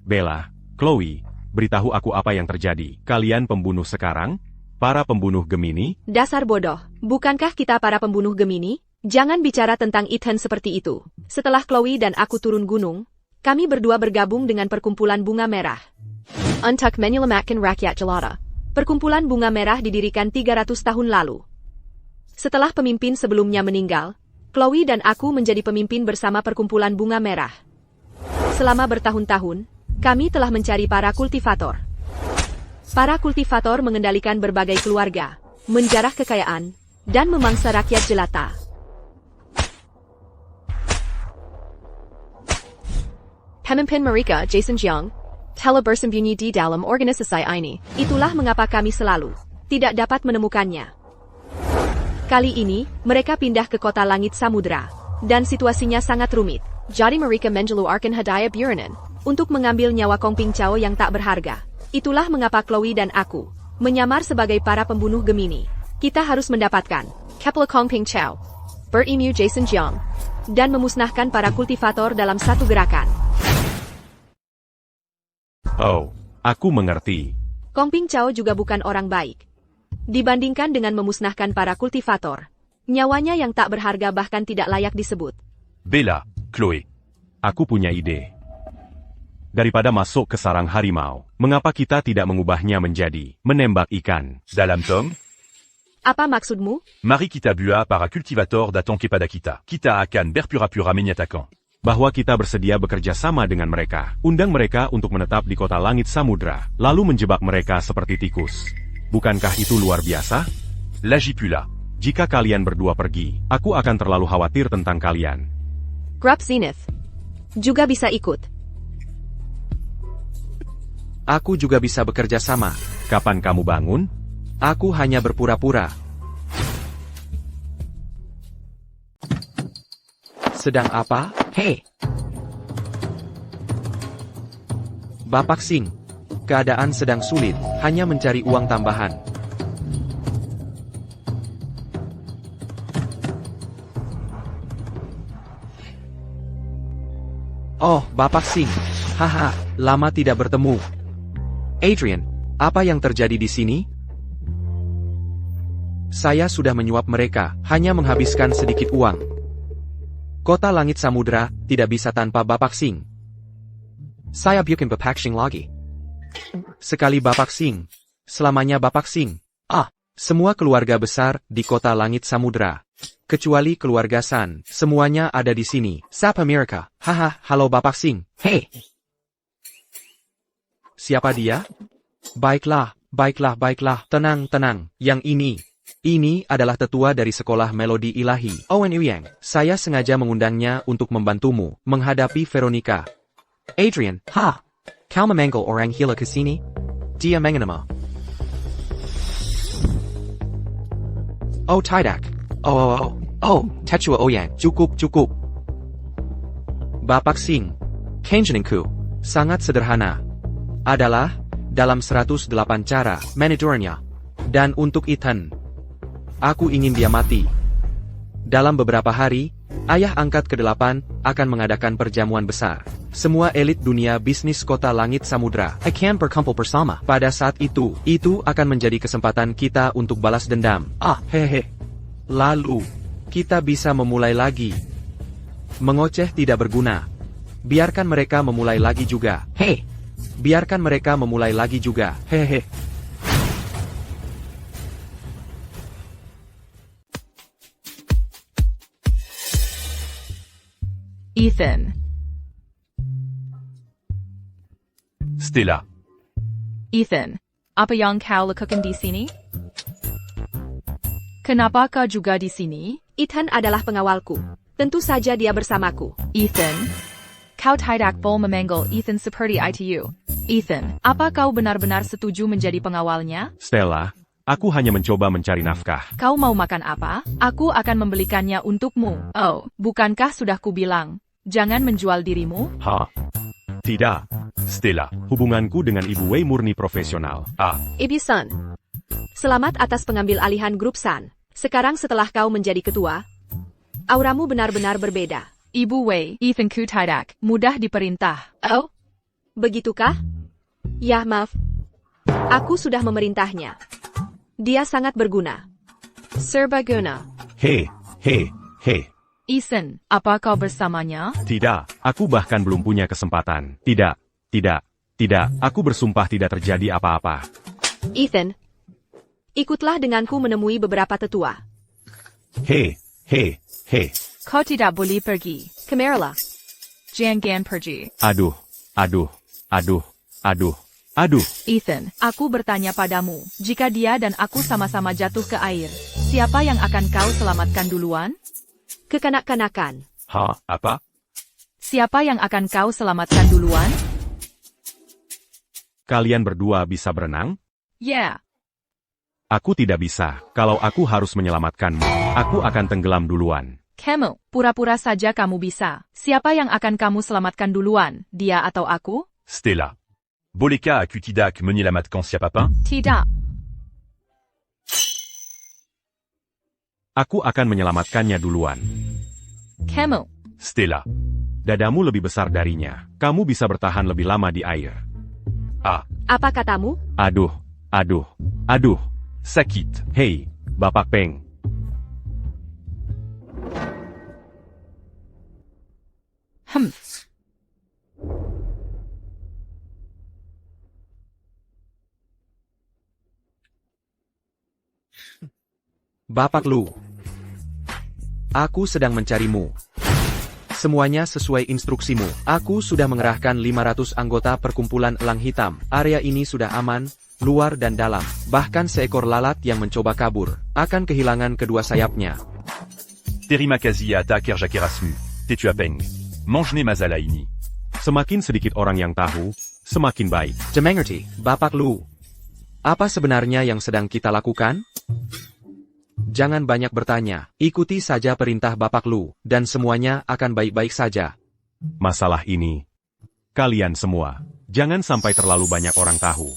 Bella, Chloe, beritahu aku apa yang terjadi. Kalian pembunuh sekarang? Para pembunuh Gemini? Dasar bodoh. Bukankah kita para pembunuh Gemini? Jangan bicara tentang Ethan seperti itu. Setelah Chloe dan aku turun gunung, kami berdua bergabung dengan Perkumpulan Bunga Merah. Untuk menyelamatkan rakyat jelata. Perkumpulan Bunga Merah didirikan 300 tahun lalu. Setelah pemimpin sebelumnya meninggal, Chloe dan aku menjadi pemimpin bersama Perkumpulan Bunga Merah. Selama bertahun-tahun, kami telah mencari para kultivator. Para kultivator mengendalikan berbagai keluarga, menjarah kekayaan, dan memangsa rakyat jelata. Pemimpin mereka, Jason Jiang, telah bersembunyi di dalam organisasi ini. Itulah mengapa kami selalu tidak dapat menemukannya. Kali ini, mereka pindah ke kota langit samudera, dan situasinya sangat rumit. Jadi mereka mengeluarkan hadiah bulanan untuk mengambil nyawa Kong Ping Chao yang tak berharga. Itulah mengapa Chloe dan aku menyamar sebagai para pembunuh Gemini. Kita harus mendapatkan Kepler Kong Ping Chao, bertemu Jason Jiang, dan memusnahkan para kultivator dalam satu gerakan. Oh, aku mengerti. Kong Ping Chao juga bukan orang baik. Dibandingkan dengan memusnahkan para kultivator, nyawanya yang tak berharga bahkan tidak layak disebut. Bella, Chloé. Aku punya ide. Daripada masuk ke sarang harimau, mengapa kita tidak mengubahnya menjadi menembak ikan? Dalam Tom, Apa maksudmu? Mari kita bua para cultivator datang kepada kita. Kita akan berpura-pura menyatakan Bahwa kita bersedia bekerja sama dengan mereka. Undang mereka untuk menetap di kota langit samudra, lalu menjebak mereka seperti tikus. Bukankah itu luar biasa? Lagi pula. Jika kalian berdua pergi, aku akan terlalu khawatir tentang kalian. Grup Zenith juga bisa ikut. Aku juga bisa bekerja sama. Kapan kamu bangun? Aku hanya berpura-pura. Sedang apa? Hei! Bapak Singh, keadaan sedang sulit, hanya mencari uang tambahan. Oh, Bapak Singh. Haha, lama tidak bertemu. Adrian, apa yang terjadi di sini? Saya sudah menyuap mereka, hanya menghabiskan sedikit uang. Kota langit samudra tidak bisa tanpa Bapak Singh. Saya bikin Bapak Singh lagi. Sekali Bapak Singh, selamanya Bapak Singh. Semua keluarga besar di kota langit samudra. Kecuali keluarga San, semuanya ada di sini. Sap Amerika. Haha, halo Bapak Singh. Hei! Siapa dia? Baiklah, baiklah. Tenang. Yang ini adalah tetua dari sekolah melodi ilahi. Owen Uyang. Saya sengaja mengundangnya untuk membantumu menghadapi Veronica. Adrian, kau memanggil orang gila ke sini? Dia mengenama. Oh tidak. Tetua Ouyang, cukup. Bapak Singh, kenjenengku, sangat sederhana. Adalah, dalam 108 cara, menidurnya. Dan untuk Ethan, aku ingin dia mati. Dalam beberapa hari, ayah angkat ke-8 akan mengadakan perjamuan besar. Semua elit dunia bisnis kota langit samudra akan berkumpul bersama. Pada saat itu akan menjadi kesempatan kita untuk balas dendam. Lalu, kita bisa memulai lagi. Mengoceh tidak berguna. Biarkan mereka memulai lagi juga. Biarkan mereka memulai lagi juga. Ethan. Stella. Ethan, apa yang kau lakukan di sini? Kenapa kau juga di sini? Ethan adalah pengawalku. Tentu saja dia bersamaku. Ethan, kau tidak boleh memanggil Ethan seperti itu. Ethan, apa kau benar-benar setuju menjadi pengawalnya? Stella, aku hanya mencoba mencari nafkah. Kau mau makan apa? Aku akan membelikannya untukmu. Oh, bukankah sudah kubilang, jangan menjual dirimu? Tidak. Stella, hubunganku dengan Ibu Wei murni profesional. Ibu Sun. Selamat atas pengambil alihan grup San. Sekarang setelah kau menjadi ketua, auramu benar-benar berbeda. Ibu Wei, Ethan ku tidak mudah diperintah. Oh? Begitukah? Ya maaf. Aku sudah memerintahnya. Dia sangat berguna. Serbaguna. Hei. Ethan, apa kau bersamanya? Tidak, aku bahkan belum punya kesempatan. Tidak. Aku bersumpah tidak terjadi apa-apa. Ethan, ikutlah denganku menemui beberapa tetua. Hei. Kau tidak boleh pergi. Kemerla. Jangan pergi. Aduh. Ethan, aku bertanya padamu, jika dia dan aku sama-sama jatuh ke air, siapa yang akan kau selamatkan duluan? Kekanak-kanakan. Apa? Siapa yang akan kau selamatkan duluan? Kalian berdua bisa berenang? Yeah. Aku tidak bisa. Kalau aku harus menyelamatkanmu, aku akan tenggelam duluan. Kamu, pura-pura saja kamu bisa. Siapa yang akan kamu selamatkan duluan, dia atau aku? Stella. Boleka à Cutidac mener la mat quand s'y a papin? Tidak. Aku akan menyelamatkannya duluan. Kamu. Stella. Dadamu lebih besar darinya. Kamu bisa bertahan lebih lama di air. Ah. Apa katamu? Aduh, aduh, aduh. Sakit. Hei, Bapak Peng. Bapak Lu. Aku sedang mencarimu. Semuanya sesuai instruksimu. Aku sudah mengerahkan 500 anggota perkumpulan elang hitam. Area ini sudah aman, luar dan dalam. Bahkan seekor lalat yang mencoba kabur akan kehilangan kedua sayapnya. Terimakazi attaque Erjak Erasmu. Tetu Apeng. Mange Mazala ini. Semakin sedikit orang yang tahu, semakin baik. Jemengerti, Bapak Lu. Apa sebenarnya yang sedang kita lakukan? Jangan banyak bertanya, ikuti saja perintah Bapak Lu, dan semuanya akan baik-baik saja. Masalah ini, kalian semua, jangan sampai terlalu banyak orang tahu.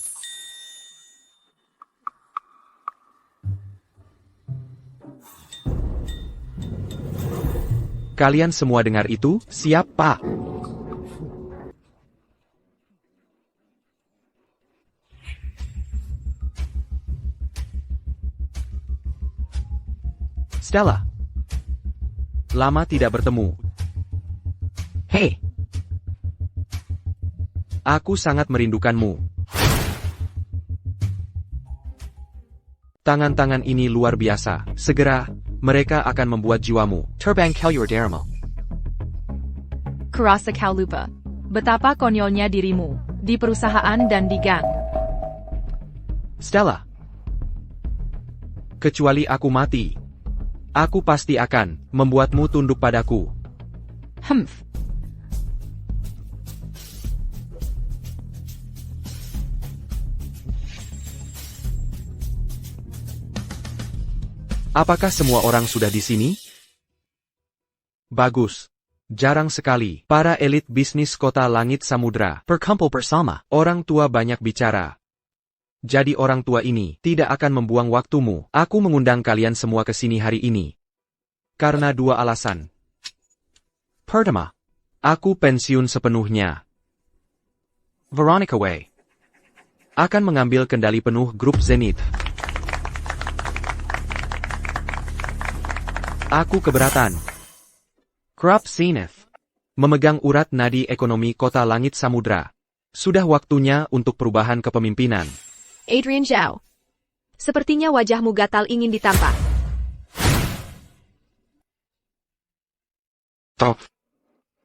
Kalian semua dengar itu? Siap, Pak? Stella. Lama tidak bertemu. Hei. Aku sangat merindukanmu. Tangan-tangan ini luar biasa. Segera, mereka akan membuat jiwamu terbang keluar darimu. Kurasa kau lupa. Betapa konyolnya dirimu. Di perusahaan dan di gang. Stella. Kecuali aku mati. Aku pasti akan membuatmu tunduk padaku. Apakah semua orang sudah di sini? Bagus. Jarang sekali para elit bisnis kota langit samudra berkumpul bersama. Orang tua banyak bicara. Jadi orang tua ini tidak akan membuang waktumu. Aku mengundang kalian semua ke sini hari ini. Karena dua alasan. Pertama, aku pensiun sepenuhnya. Veronica Wei akan mengambil kendali penuh grup Zenith. Aku keberatan. Krop Zenith memegang urat nadi ekonomi kota langit samudra. Sudah waktunya untuk perubahan kepemimpinan. Adrian Zhao. Sepertinya wajahmu gatal ingin ditampak. Top.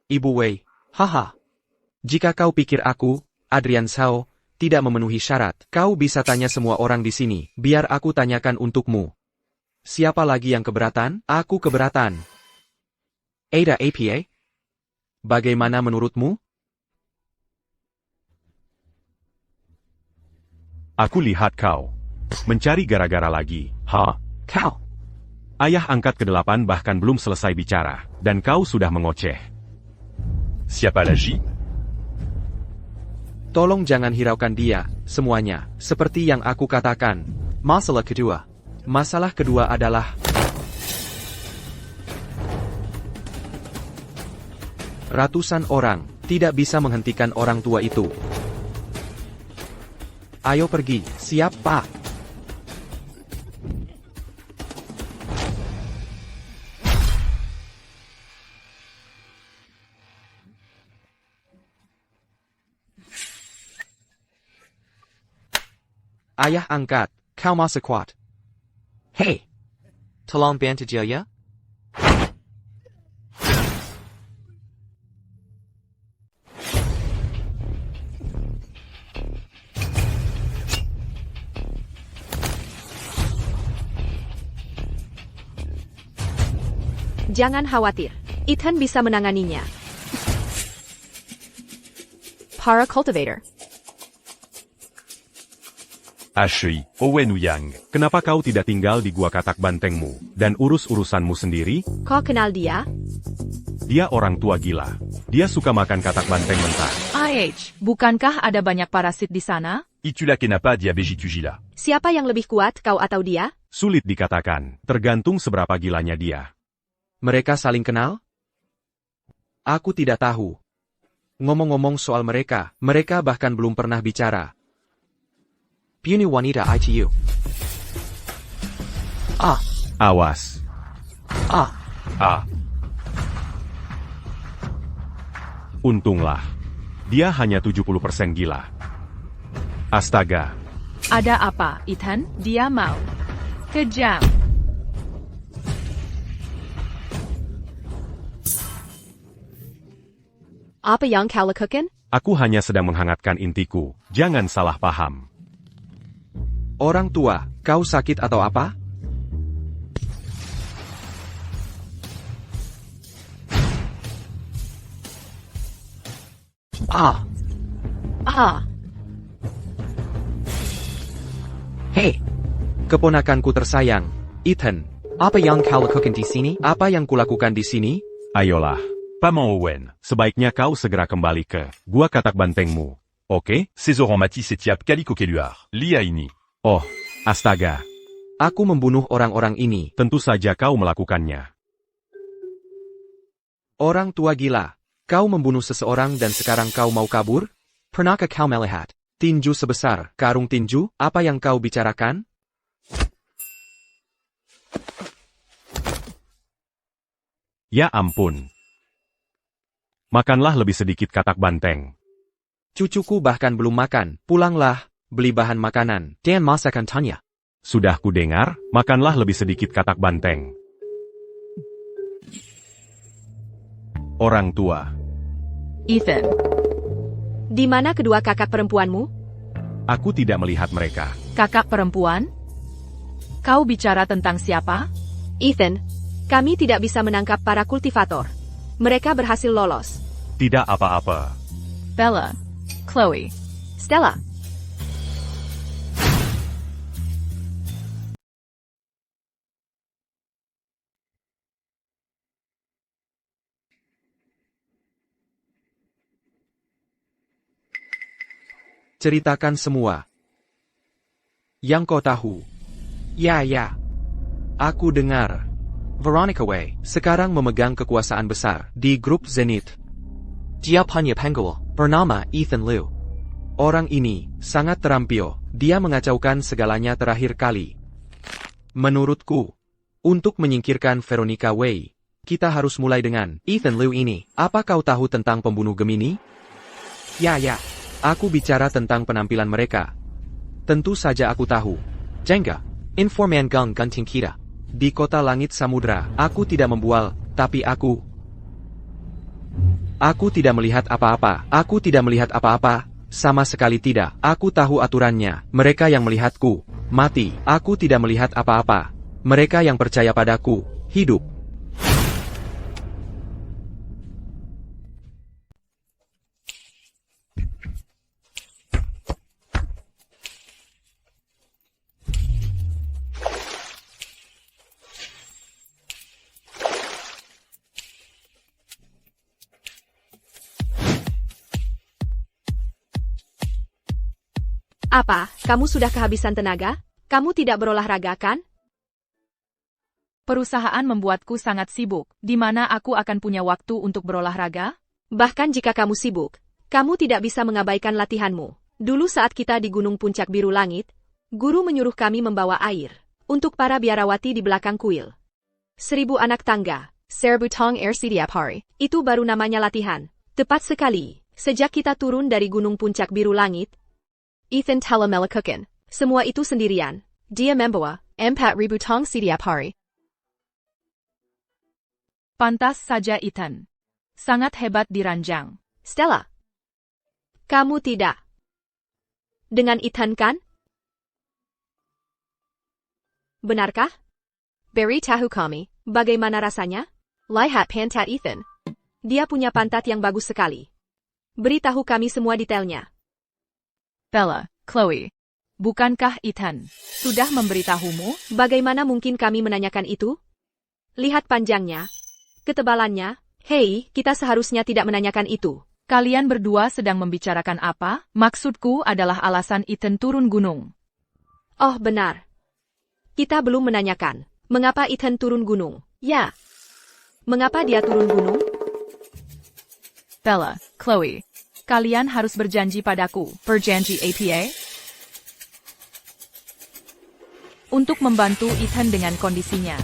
Ibu Wei, haha. Jika kau pikir aku, Adrian Zhao, tidak memenuhi syarat, kau bisa tanya semua orang di sini, biar aku tanyakan untukmu. Siapa lagi yang keberatan? Aku keberatan. Ada APA? Bagaimana menurutmu? Aku lihat kau mencari gara-gara lagi. Kau. Ayah angkat ke-8 bahkan belum selesai bicara, dan kau sudah mengoceh. Siapa lagi? Tolong jangan hiraukan dia, semuanya, seperti yang aku katakan. Masalah kedua adalah ratusan orang tidak bisa menghentikan orang tua itu. Ayo pergi, siap Pak? Ayah angkat, kau masih kuat. Hei! Tolong bantu dia ya? Jangan khawatir. Ethan bisa menanganinya. para cultivator. HI, Owen Yang. Kenapa kau tidak tinggal di gua katak bantengmu, dan urus urusanmu sendiri? Kau kenal dia? Dia orang tua gila. Dia suka makan katak banteng mentah. Bukankah ada banyak parasit di sana? Itula Kenapa Diabegitugila. Siapa yang lebih kuat, kau atau dia? Sulit dikatakan, tergantung seberapa gilanya dia. Mereka saling kenal? Aku tidak tahu. Ngomong-ngomong soal mereka, mereka bahkan belum pernah bicara. Bunu wanita itu. Awas. Ah, Untunglah. Dia hanya 70% gila. Astaga. Ada apa, Ethan? Dia mau. Kejam. Apa yang kau lakukan? Aku hanya sedang menghangatkan intiku. Jangan salah paham. Orang tua, kau sakit atau apa? Hey, Keponakanku tersayang, Ethan. apa yang kau lakukan di sini? Apa yang kulakukan di sini? Ayolah. Paman Owen. Sebaiknya kau segera kembali ke gua katak bantengmu. Oke? Césoran Matisse et Tiap Kaliko Keluar. Lia ini. Oh, astaga. Aku membunuh orang-orang ini. Tentu saja kau melakukannya. Orang tua gila. Kau membunuh seseorang dan sekarang kau mau kabur? Pernahkah kau melihat Tinju sebesar, karung tinju, apa yang kau bicarakan? Ya ampun. Makanlah lebih sedikit katak banteng. Cucuku bahkan belum makan. Pulanglah, beli bahan makanan. dan masakan tanya? Sudah kudengar, makanlah lebih sedikit katak banteng. Orang tua. Ethan. Di mana kedua kakak perempuanmu? Aku tidak melihat mereka. Kakak perempuan? Kau bicara tentang siapa? Ethan, kami tidak bisa menangkap para kultivator. Mereka berhasil lolos. Tidak apa-apa. Bella. Chloe. Stella, Ceritakan semua. Yang kau tahu. Ya. Aku dengar. Veronica Way, Sekarang memegang kekuasaan besar di grup Zenith. dia punya pengawal bernama Ethan Liu. Orang ini sangat terampil. Dia mengacaukan segalanya terakhir kali. Menurutku, untuk menyingkirkan Veronica Way, kita harus mulai dengan Ethan Liu ini. Apa kau tahu tentang pembunuh Gemini? Ya. Aku bicara tentang penampilan mereka. Tentu saja aku tahu. Jenga, informan Gung Gunting kita. Di kota langit samudra, aku tidak membual, tapi aku tidak melihat apa-apa. Aku tidak melihat apa-apa. Sama sekali tidak. Aku tahu aturannya. Mereka yang melihatku mati. Aku tidak melihat apa-apa. Mereka yang percaya padaku hidup. apa? Kamu sudah kehabisan tenaga? Kamu tidak berolahraga kan? Perusahaan membuatku sangat sibuk, di mana aku akan punya waktu untuk berolahraga? Bahkan jika kamu sibuk, kamu tidak bisa mengabaikan latihanmu. Dulu saat kita di Gunung Puncak Biru Langit, guru menyuruh kami membawa air untuk para biarawati di belakang kuil. 1000 anak tangga, Serbutong Air setiap hari. Itu baru namanya latihan. Tepat sekali. Sejak kita turun dari Gunung Puncak Biru Langit, Ethan telah melakukan semua itu sendirian. Dia membawa 4000 tong setiap hari. Pantas saja Ethan. Sangat hebat di ranjang. Stella, kamu tidak dengan Ethan kan? Benarkah? Beritahu kami, bagaimana rasanya? Lihat pantat Ethan. Dia punya pantat yang bagus sekali. Beritahu kami semua detailnya. Bella, Chloe. Bukankah Ethan sudah memberitahumu? Bagaimana mungkin kami menanyakan itu? Lihat panjangnya, ketebalannya. Hei, kita seharusnya tidak menanyakan itu. Kalian berdua sedang membicarakan apa? Maksudku adalah alasan Ethan turun gunung. Oh, benar. Kita belum menanyakan. Mengapa Ethan turun gunung? Ya. Mengapa dia turun gunung? Bella, Chloe. Kalian harus berjanji padaku. Berjanji APA? Untuk membantu Ethan dengan kondisinya.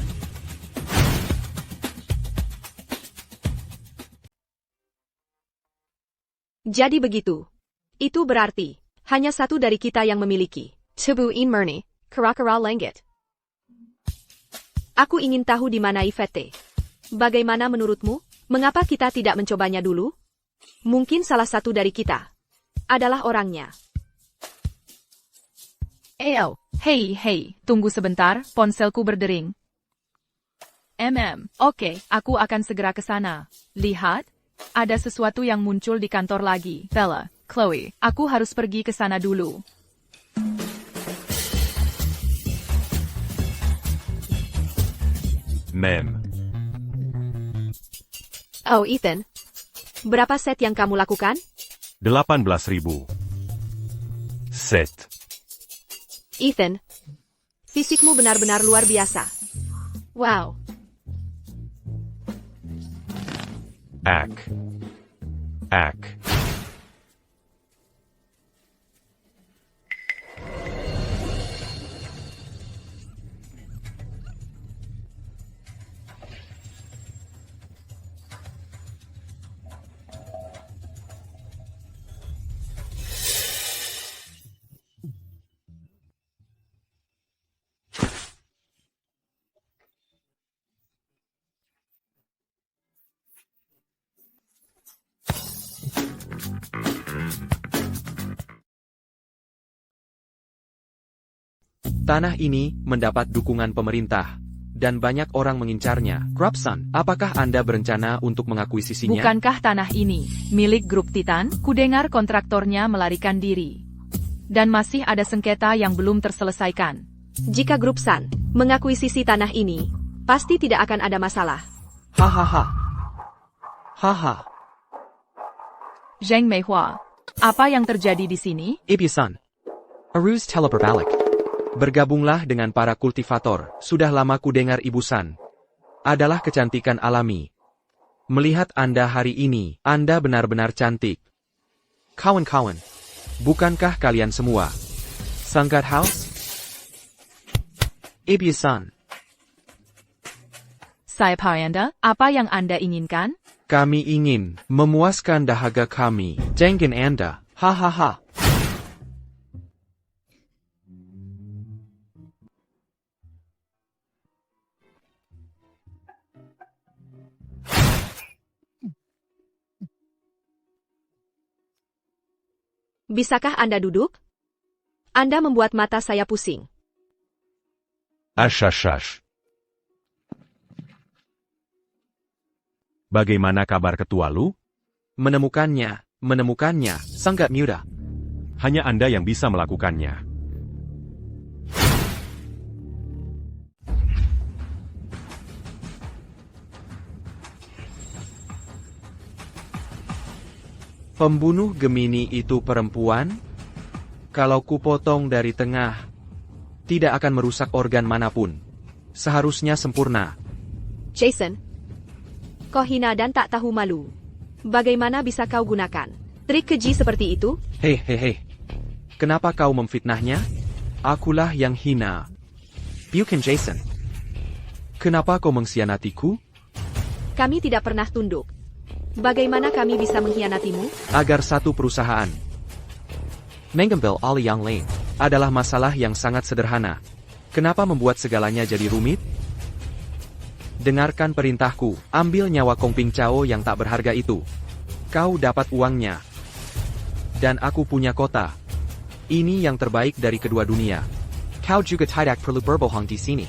Jadi begitu. Itu berarti, hanya satu dari kita yang memiliki. Tubuhin murni, kera-kera lenggit. Aku ingin tahu di mana Yvette. Bagaimana menurutmu? Mengapa kita tidak mencobanya dulu? Mungkin salah satu dari kita adalah orangnya. Hei, tunggu sebentar, ponselku berdering. Oke, aku akan segera ke sana. Lihat, ada sesuatu yang muncul di kantor lagi. Bella, Chloe, aku harus pergi ke sana dulu. Mem. Oh, Ethan. Berapa set yang kamu lakukan? 18.000. Set. Ethan, fisikmu benar-benar luar biasa. Wow. Ak. Tanah ini mendapat dukungan pemerintah, dan banyak orang mengincarnya. Grubson, apakah Anda berencana untuk mengakuisisinya? Bukankah tanah ini milik grup Titan? Kudengar kontraktornya melarikan diri. Dan masih ada sengketa yang belum terselesaikan. Jika grup Sun mengakuisisi tanah ini, pasti tidak akan ada masalah. Hahaha. Haha. Zheng Meihua, apa yang terjadi di sini? Ibisan. Aruz telah berbalik. Bergabunglah dengan para kultivator. Sudah lama ku dengar Ibu San adalah kecantikan alami. Melihat Anda hari ini, Anda benar-benar cantik. Kawan-kawan, bukankah kalian semua sangat haus? Ibu San, Saya Anda, apa yang Anda inginkan? kami ingin memuaskan dahaga kami. Jangan Anda, hahaha. Bisakah Anda duduk? Anda membuat mata saya pusing. Ash. Bagaimana kabar ketua Lu? Menemukannya, sangat mudah. Hanya Anda yang bisa melakukannya. Pembunuh Gemini itu perempuan? Kalau kupotong dari tengah, tidak akan merusak organ manapun. Seharusnya sempurna. Jason, kau hina dan tak tahu malu. Bagaimana bisa kau gunakan trik keji seperti itu? Hei. Kenapa kau memfitnahnya? Akulah yang hina. Bukan Jason. Kenapa kau mengkhianatiku? Kami tidak pernah tunduk. Bagaimana kami bisa mengkhianatimu? Agar satu perusahaan mengambil alih yang lain adalah masalah yang sangat sederhana. Kenapa membuat segalanya jadi rumit? Dengarkan perintahku, ambil nyawa Kong Ping Chao yang tak berharga itu. Kau dapat uangnya. Dan aku punya kota. Ini yang terbaik dari kedua dunia. Kau juga tidak perlu berbohong di sini.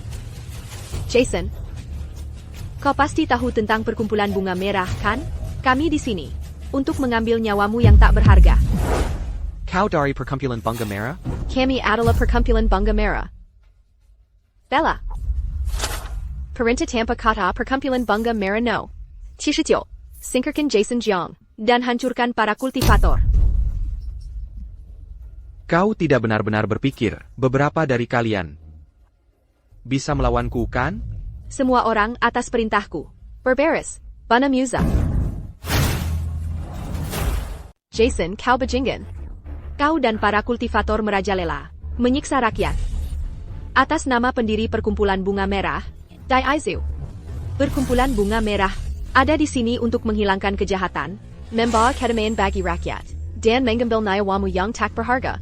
Jason, kau pasti tahu tentang perkumpulan bunga merah, kan? Kami di sini untuk mengambil nyawamu yang tak berharga. Kau dari perkumpulan Bunga Merah? Kami adalah perkumpulan Bunga Merah. Bella. Perintah tanpa kata perkumpulan Bunga Merah no. 79. Singkirkan Jason Jiang, dan hancurkan para kultivator. Kau tidak benar-benar berpikir, beberapa dari kalian bisa melawanku, kan? Semua orang atas perintahku. Berberes. Bana Musa. Jason, kau bajingan. Kau dan para kultivator merajalela, menyiksa rakyat. Atas nama pendiri Perkumpulan Bunga Merah, Dai Aizu. Perkumpulan Bunga Merah ada di sini untuk menghilangkan kejahatan, membawa kedamaian bagi rakyat, dan mengambil nyawamu yang tak berharga.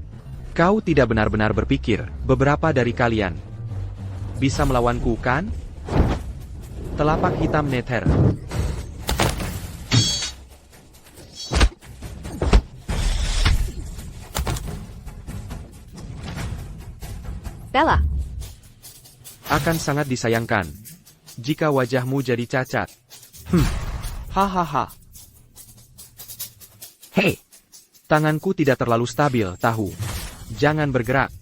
Kau tidak benar-benar berpikir, beberapa dari kalian bisa melawanku, kan? Telapak hitam Nether. Bella. Akan sangat disayangkan jika wajahmu jadi cacat. Hahaha. Hei, tanganku tidak terlalu stabil, tahu. Jangan bergerak.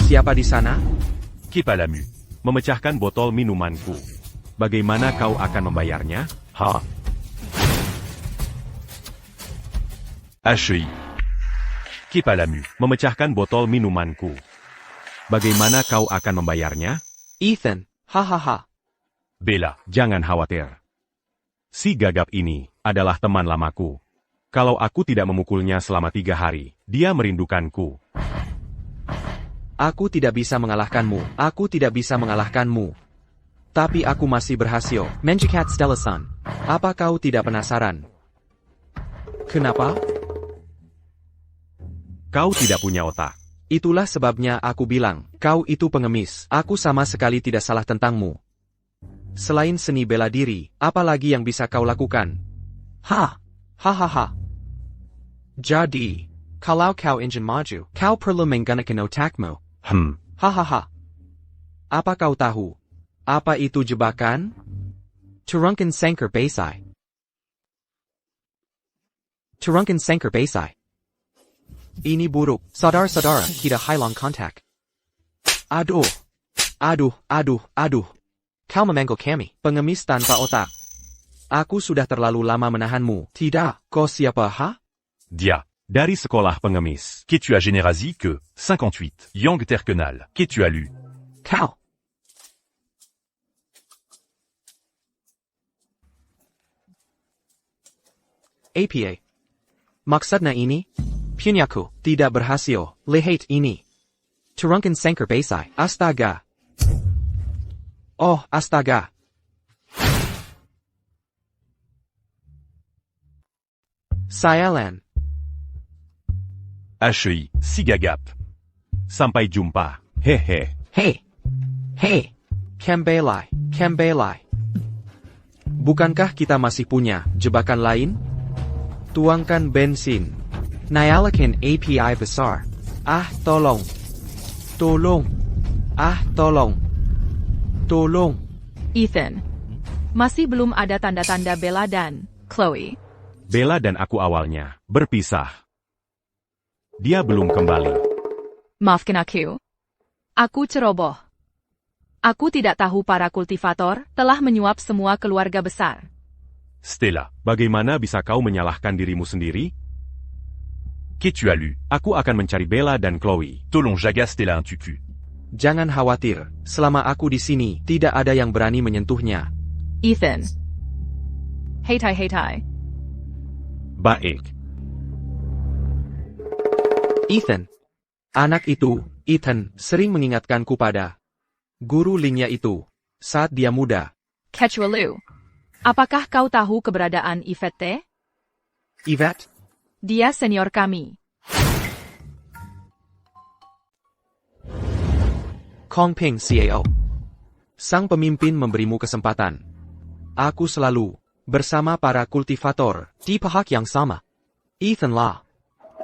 Siapa di sana? Kepalamu. Memecahkan botol minumanku. Bagaimana kau akan membayarnya? Ha. HEI. Kepalamu. Memecahkan botol minumanku. Bagaimana kau akan membayarnya? Ethan, hahaha. Bella, jangan khawatir. Si gagap ini adalah teman lamaku. Kalau aku tidak memukulnya selama 3 hari, dia merindukanku. Aku tidak bisa mengalahkanmu. Aku tidak bisa mengalahkanmu. Tapi aku masih berhasil. Menjikat Stella-san. Apa kau tidak penasaran? Kenapa? Kau tidak punya otak. Itulah sebabnya aku bilang, kau itu pengemis. Aku sama sekali tidak salah tentangmu. Selain seni bela diri, apa lagi yang bisa kau lakukan? Hahaha. Jadi, kalau kau ingin maju, kau perlu menggunakan otakmu. Hahaha. Apa kau tahu? Apa itu jebakan? Turunkan Sanker Basai. Turunkan Sanker Basai. Ini buruk. Saudara-saudara, kita hilang kontak. Aduh. Kau memanggil kami. Pengemis tanpa otak. Aku sudah terlalu lama menahanmu. Tidak, kau siapa, ha? Dia. Dari sekolah pengemis. Qu'es-tu à Générasie que 58. Yang Terkenal. Qu'es-tu as lu? Kau. APA. Maksudnya ini? Punyaku, tidak berhasil. Lihat ini. Turunkan Sanker Basai. Astaga. Oh, astaga. Sayalan. HEI. Sigagap. Sampai jumpa. Hehe. Hei. Kembelai. Bukankah kita masih punya jebakan lain? Tuangkan bensin. Nyalakan API besar. Tolong. Tolong. Ethan. Masih belum ada tanda-tanda Bella dan Chloe. Bella dan aku awalnya berpisah. Dia belum kembali. Maafkan aku. Aku ceroboh. Aku tidak tahu para kultivator telah menyuap semua keluarga besar. Stella. Bagaimana bisa kau menyalahkan dirimu sendiri? Qu'es-tu as lu? Aku akan mencari Bella dan Chloe. Tolong jaga Stella un tutu. Jangan khawatir, selama aku di sini, tidak ada yang berani menyentuhnya. Ethan. Heitai. Baik. Ethan. Anak itu, Ethan, sering mengingatkanku pada guru Lingnya itu, saat dia muda. Kecuali. Apakah kau tahu keberadaan Yvette? Yvette? Dia senior kami. Kongping CAO. Sang pemimpin memberimu kesempatan. Aku selalu bersama para kultivator Di pihak yang sama. Ethan lah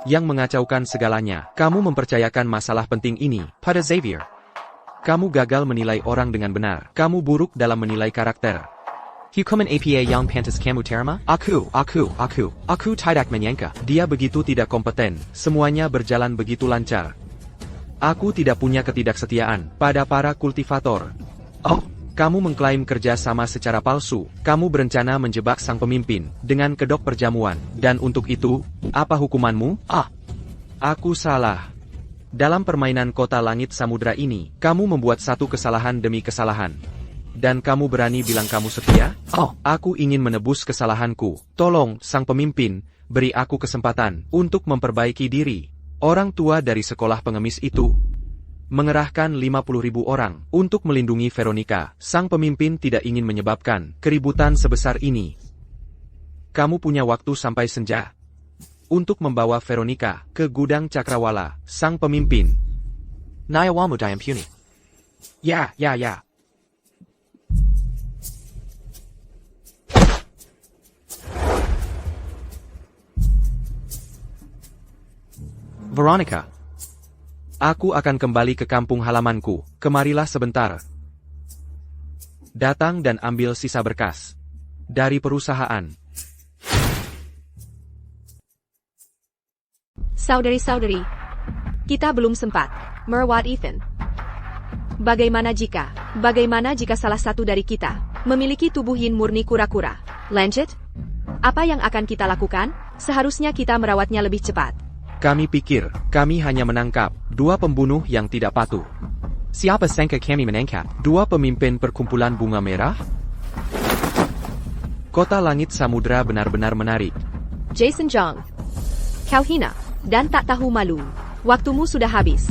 yang mengacaukan segalanya. Kamu mempercayakan masalah penting ini Pada Xavier. Kamu gagal menilai orang dengan benar. Kamu buruk dalam menilai karakter. Hukuman APA yang pantas kamu terima? Aku tidak menyangka. Dia begitu tidak kompeten. Semuanya berjalan begitu lancar. Aku tidak punya ketidaksetiaan pada para kultivator. Oh, kamu mengklaim kerja sama secara palsu. Kamu berencana menjebak sang pemimpin dengan kedok perjamuan. Dan untuk itu, apa hukumanmu? Aku salah. Dalam permainan kota langit samudra ini, kamu membuat satu kesalahan demi kesalahan. Dan kamu berani bilang kamu setia? Aku ingin menebus kesalahanku. Tolong, sang pemimpin, beri aku kesempatan untuk memperbaiki diri. Orang tua dari sekolah pengemis itu mengerahkan 50.000 orang untuk melindungi Veronica. Sang pemimpin tidak ingin menyebabkan keributan sebesar ini. Kamu punya waktu sampai senja untuk membawa Veronica ke gudang Cakrawala, sang pemimpin. Nayawamu Dayampuni. Ya. Veronica. Aku akan kembali ke kampung halamanku. Kemarilah sebentar. Datang dan ambil sisa berkas dari perusahaan. Saudari-saudari, kita belum sempat merawat Ethan. Bagaimana jika salah satu dari kita memiliki tubuh yin murni kura-kura? Lanjut? Apa yang akan kita lakukan? Seharusnya kita merawatnya lebih cepat. Kami pikir, kami hanya menangkap 2 pembunuh yang tidak patuh. Siapa sangka kami menangkap 2 pemimpin perkumpulan bunga merah? Kota langit samudra benar-benar menarik. Jason Jong, kau hina dan tak tahu malu. Waktumu sudah habis.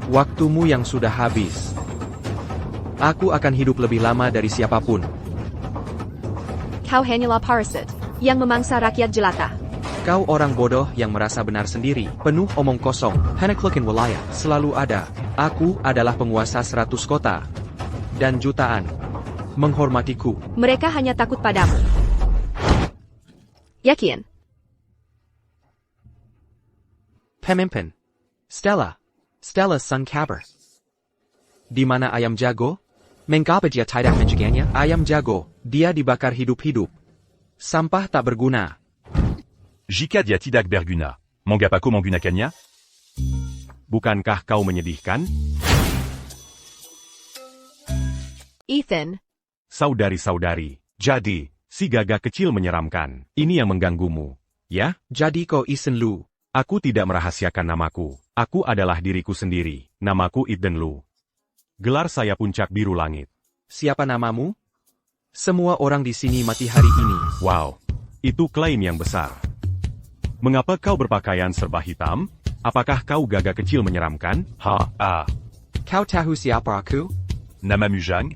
Waktumu yang sudah habis. Aku akan hidup lebih lama dari siapapun. Kau hanyalah parasit yang memangsa rakyat jelata. Kau orang bodoh yang merasa benar sendiri, penuh omong kosong. Penaklukan wilayah. Selalu ada. Aku adalah penguasa 100 kota. Dan jutaan menghormatiku. Mereka hanya takut padamu. Yakin? Pemimpin. Stella Sun Kabar. Di mana ayam jago? Mengapa dia tidak menjaganya? Ayam jago, dia dibakar hidup-hidup. Sampah tak berguna. Jika dia tidak berguna, mengapa kau menggunakannya? Bukankah kau menyedihkan? Ethan. Saudari-saudari, jadi, si gagak kecil menyeramkan. Ini yang mengganggumu, ya? Jadi kau Ethan Lu. Aku tidak merahasiakan namaku. Aku adalah diriku sendiri. Namaku Ethan Lu. Gelar saya Puncak Biru Langit. Siapa namamu? Semua orang di sini mati hari ini. Wow, itu klaim yang besar. Mengapa kau berpakaian serba hitam? Apakah kau gagak kecil menyeramkan? Kau tahu siapa aku? Namamu Zhang?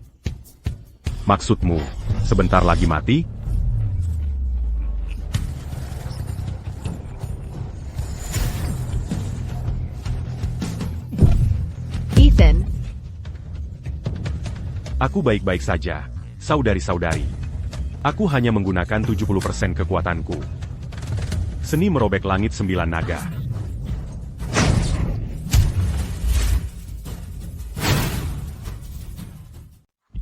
Maksudmu, sebentar lagi mati? Ethan. Aku baik-baik saja, saudari-saudari. Aku hanya menggunakan 70% kekuatanku. Seni merobek langit 9 naga.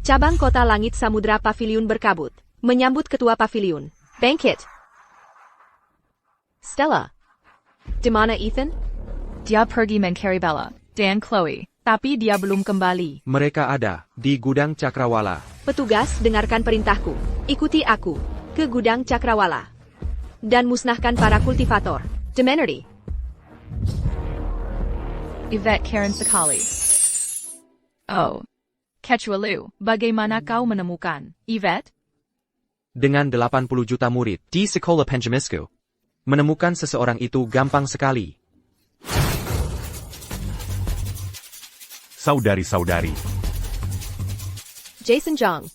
Cabang kota langit samudra pavilion berkabut. Menyambut ketua pavilion. Bangkit. Stella. Di mana Ethan? Dia pergi mencari Bella dan Chloe, tapi dia belum kembali. Mereka ada di gudang Cakrawala. Petugas, dengarkan perintahku. Ikuti aku ke gudang Cakrawala. Dan musnahkan para kultivator. Demenerty. Yvette Karen sekali. Oh. Kecuali, bagaimana kau menemukan Yvette? Dengan 80 juta murid Di sekolah penjamisku. menemukan seseorang itu gampang sekali. Saudari-saudari, Jason Jong.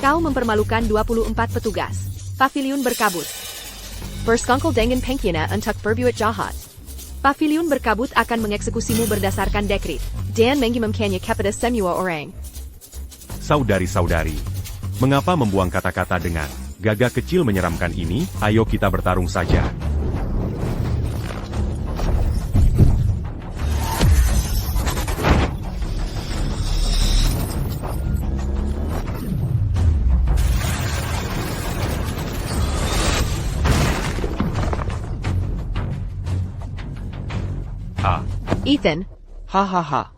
Kau mempermalukan 24 petugas. Pavilion berkabut. Berskongkol dengan pengkina untuk berbuat jahat. Pavilion berkabut akan mengeksekusimu berdasarkan dekret. Dan mengumumkannya kepada semua orang. saudari-saudari. Mengapa membuang kata-kata dengan gagak kecil menyeramkan ini? Ayo kita bertarung saja. Ethan, Hahaha.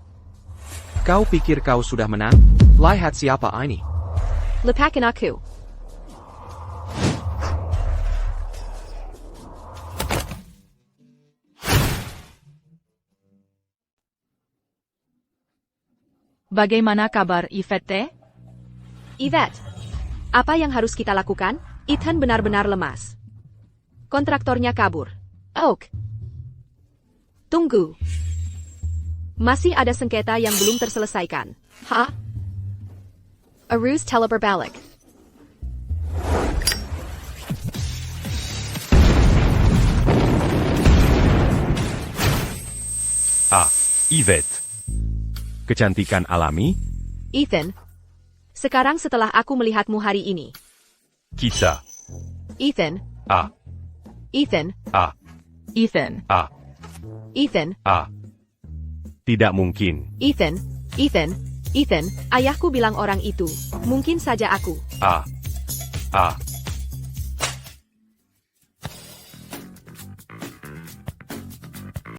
Kau pikir kau sudah menang? Lihat siapa ini. lepakin aku. Bagaimana kabar Yvette? Yvette, apa yang harus kita lakukan? Ethan benar-benar lemas. Kontraktornya kabur. Oak. Tunggu. Masih ada sengketa yang belum terselesaikan. Hah? Arus teleberbalik. Ah, Yvette. Kecantikan alami? Ethan, sekarang setelah aku melihatmu hari ini. Kita. Ethan, Ah, Ethan, ah, Ethan. ah, Ethan, ah. Tidak mungkin. Ethan, Ethan, ayahku bilang orang itu. Mungkin saja aku. Ah, ah.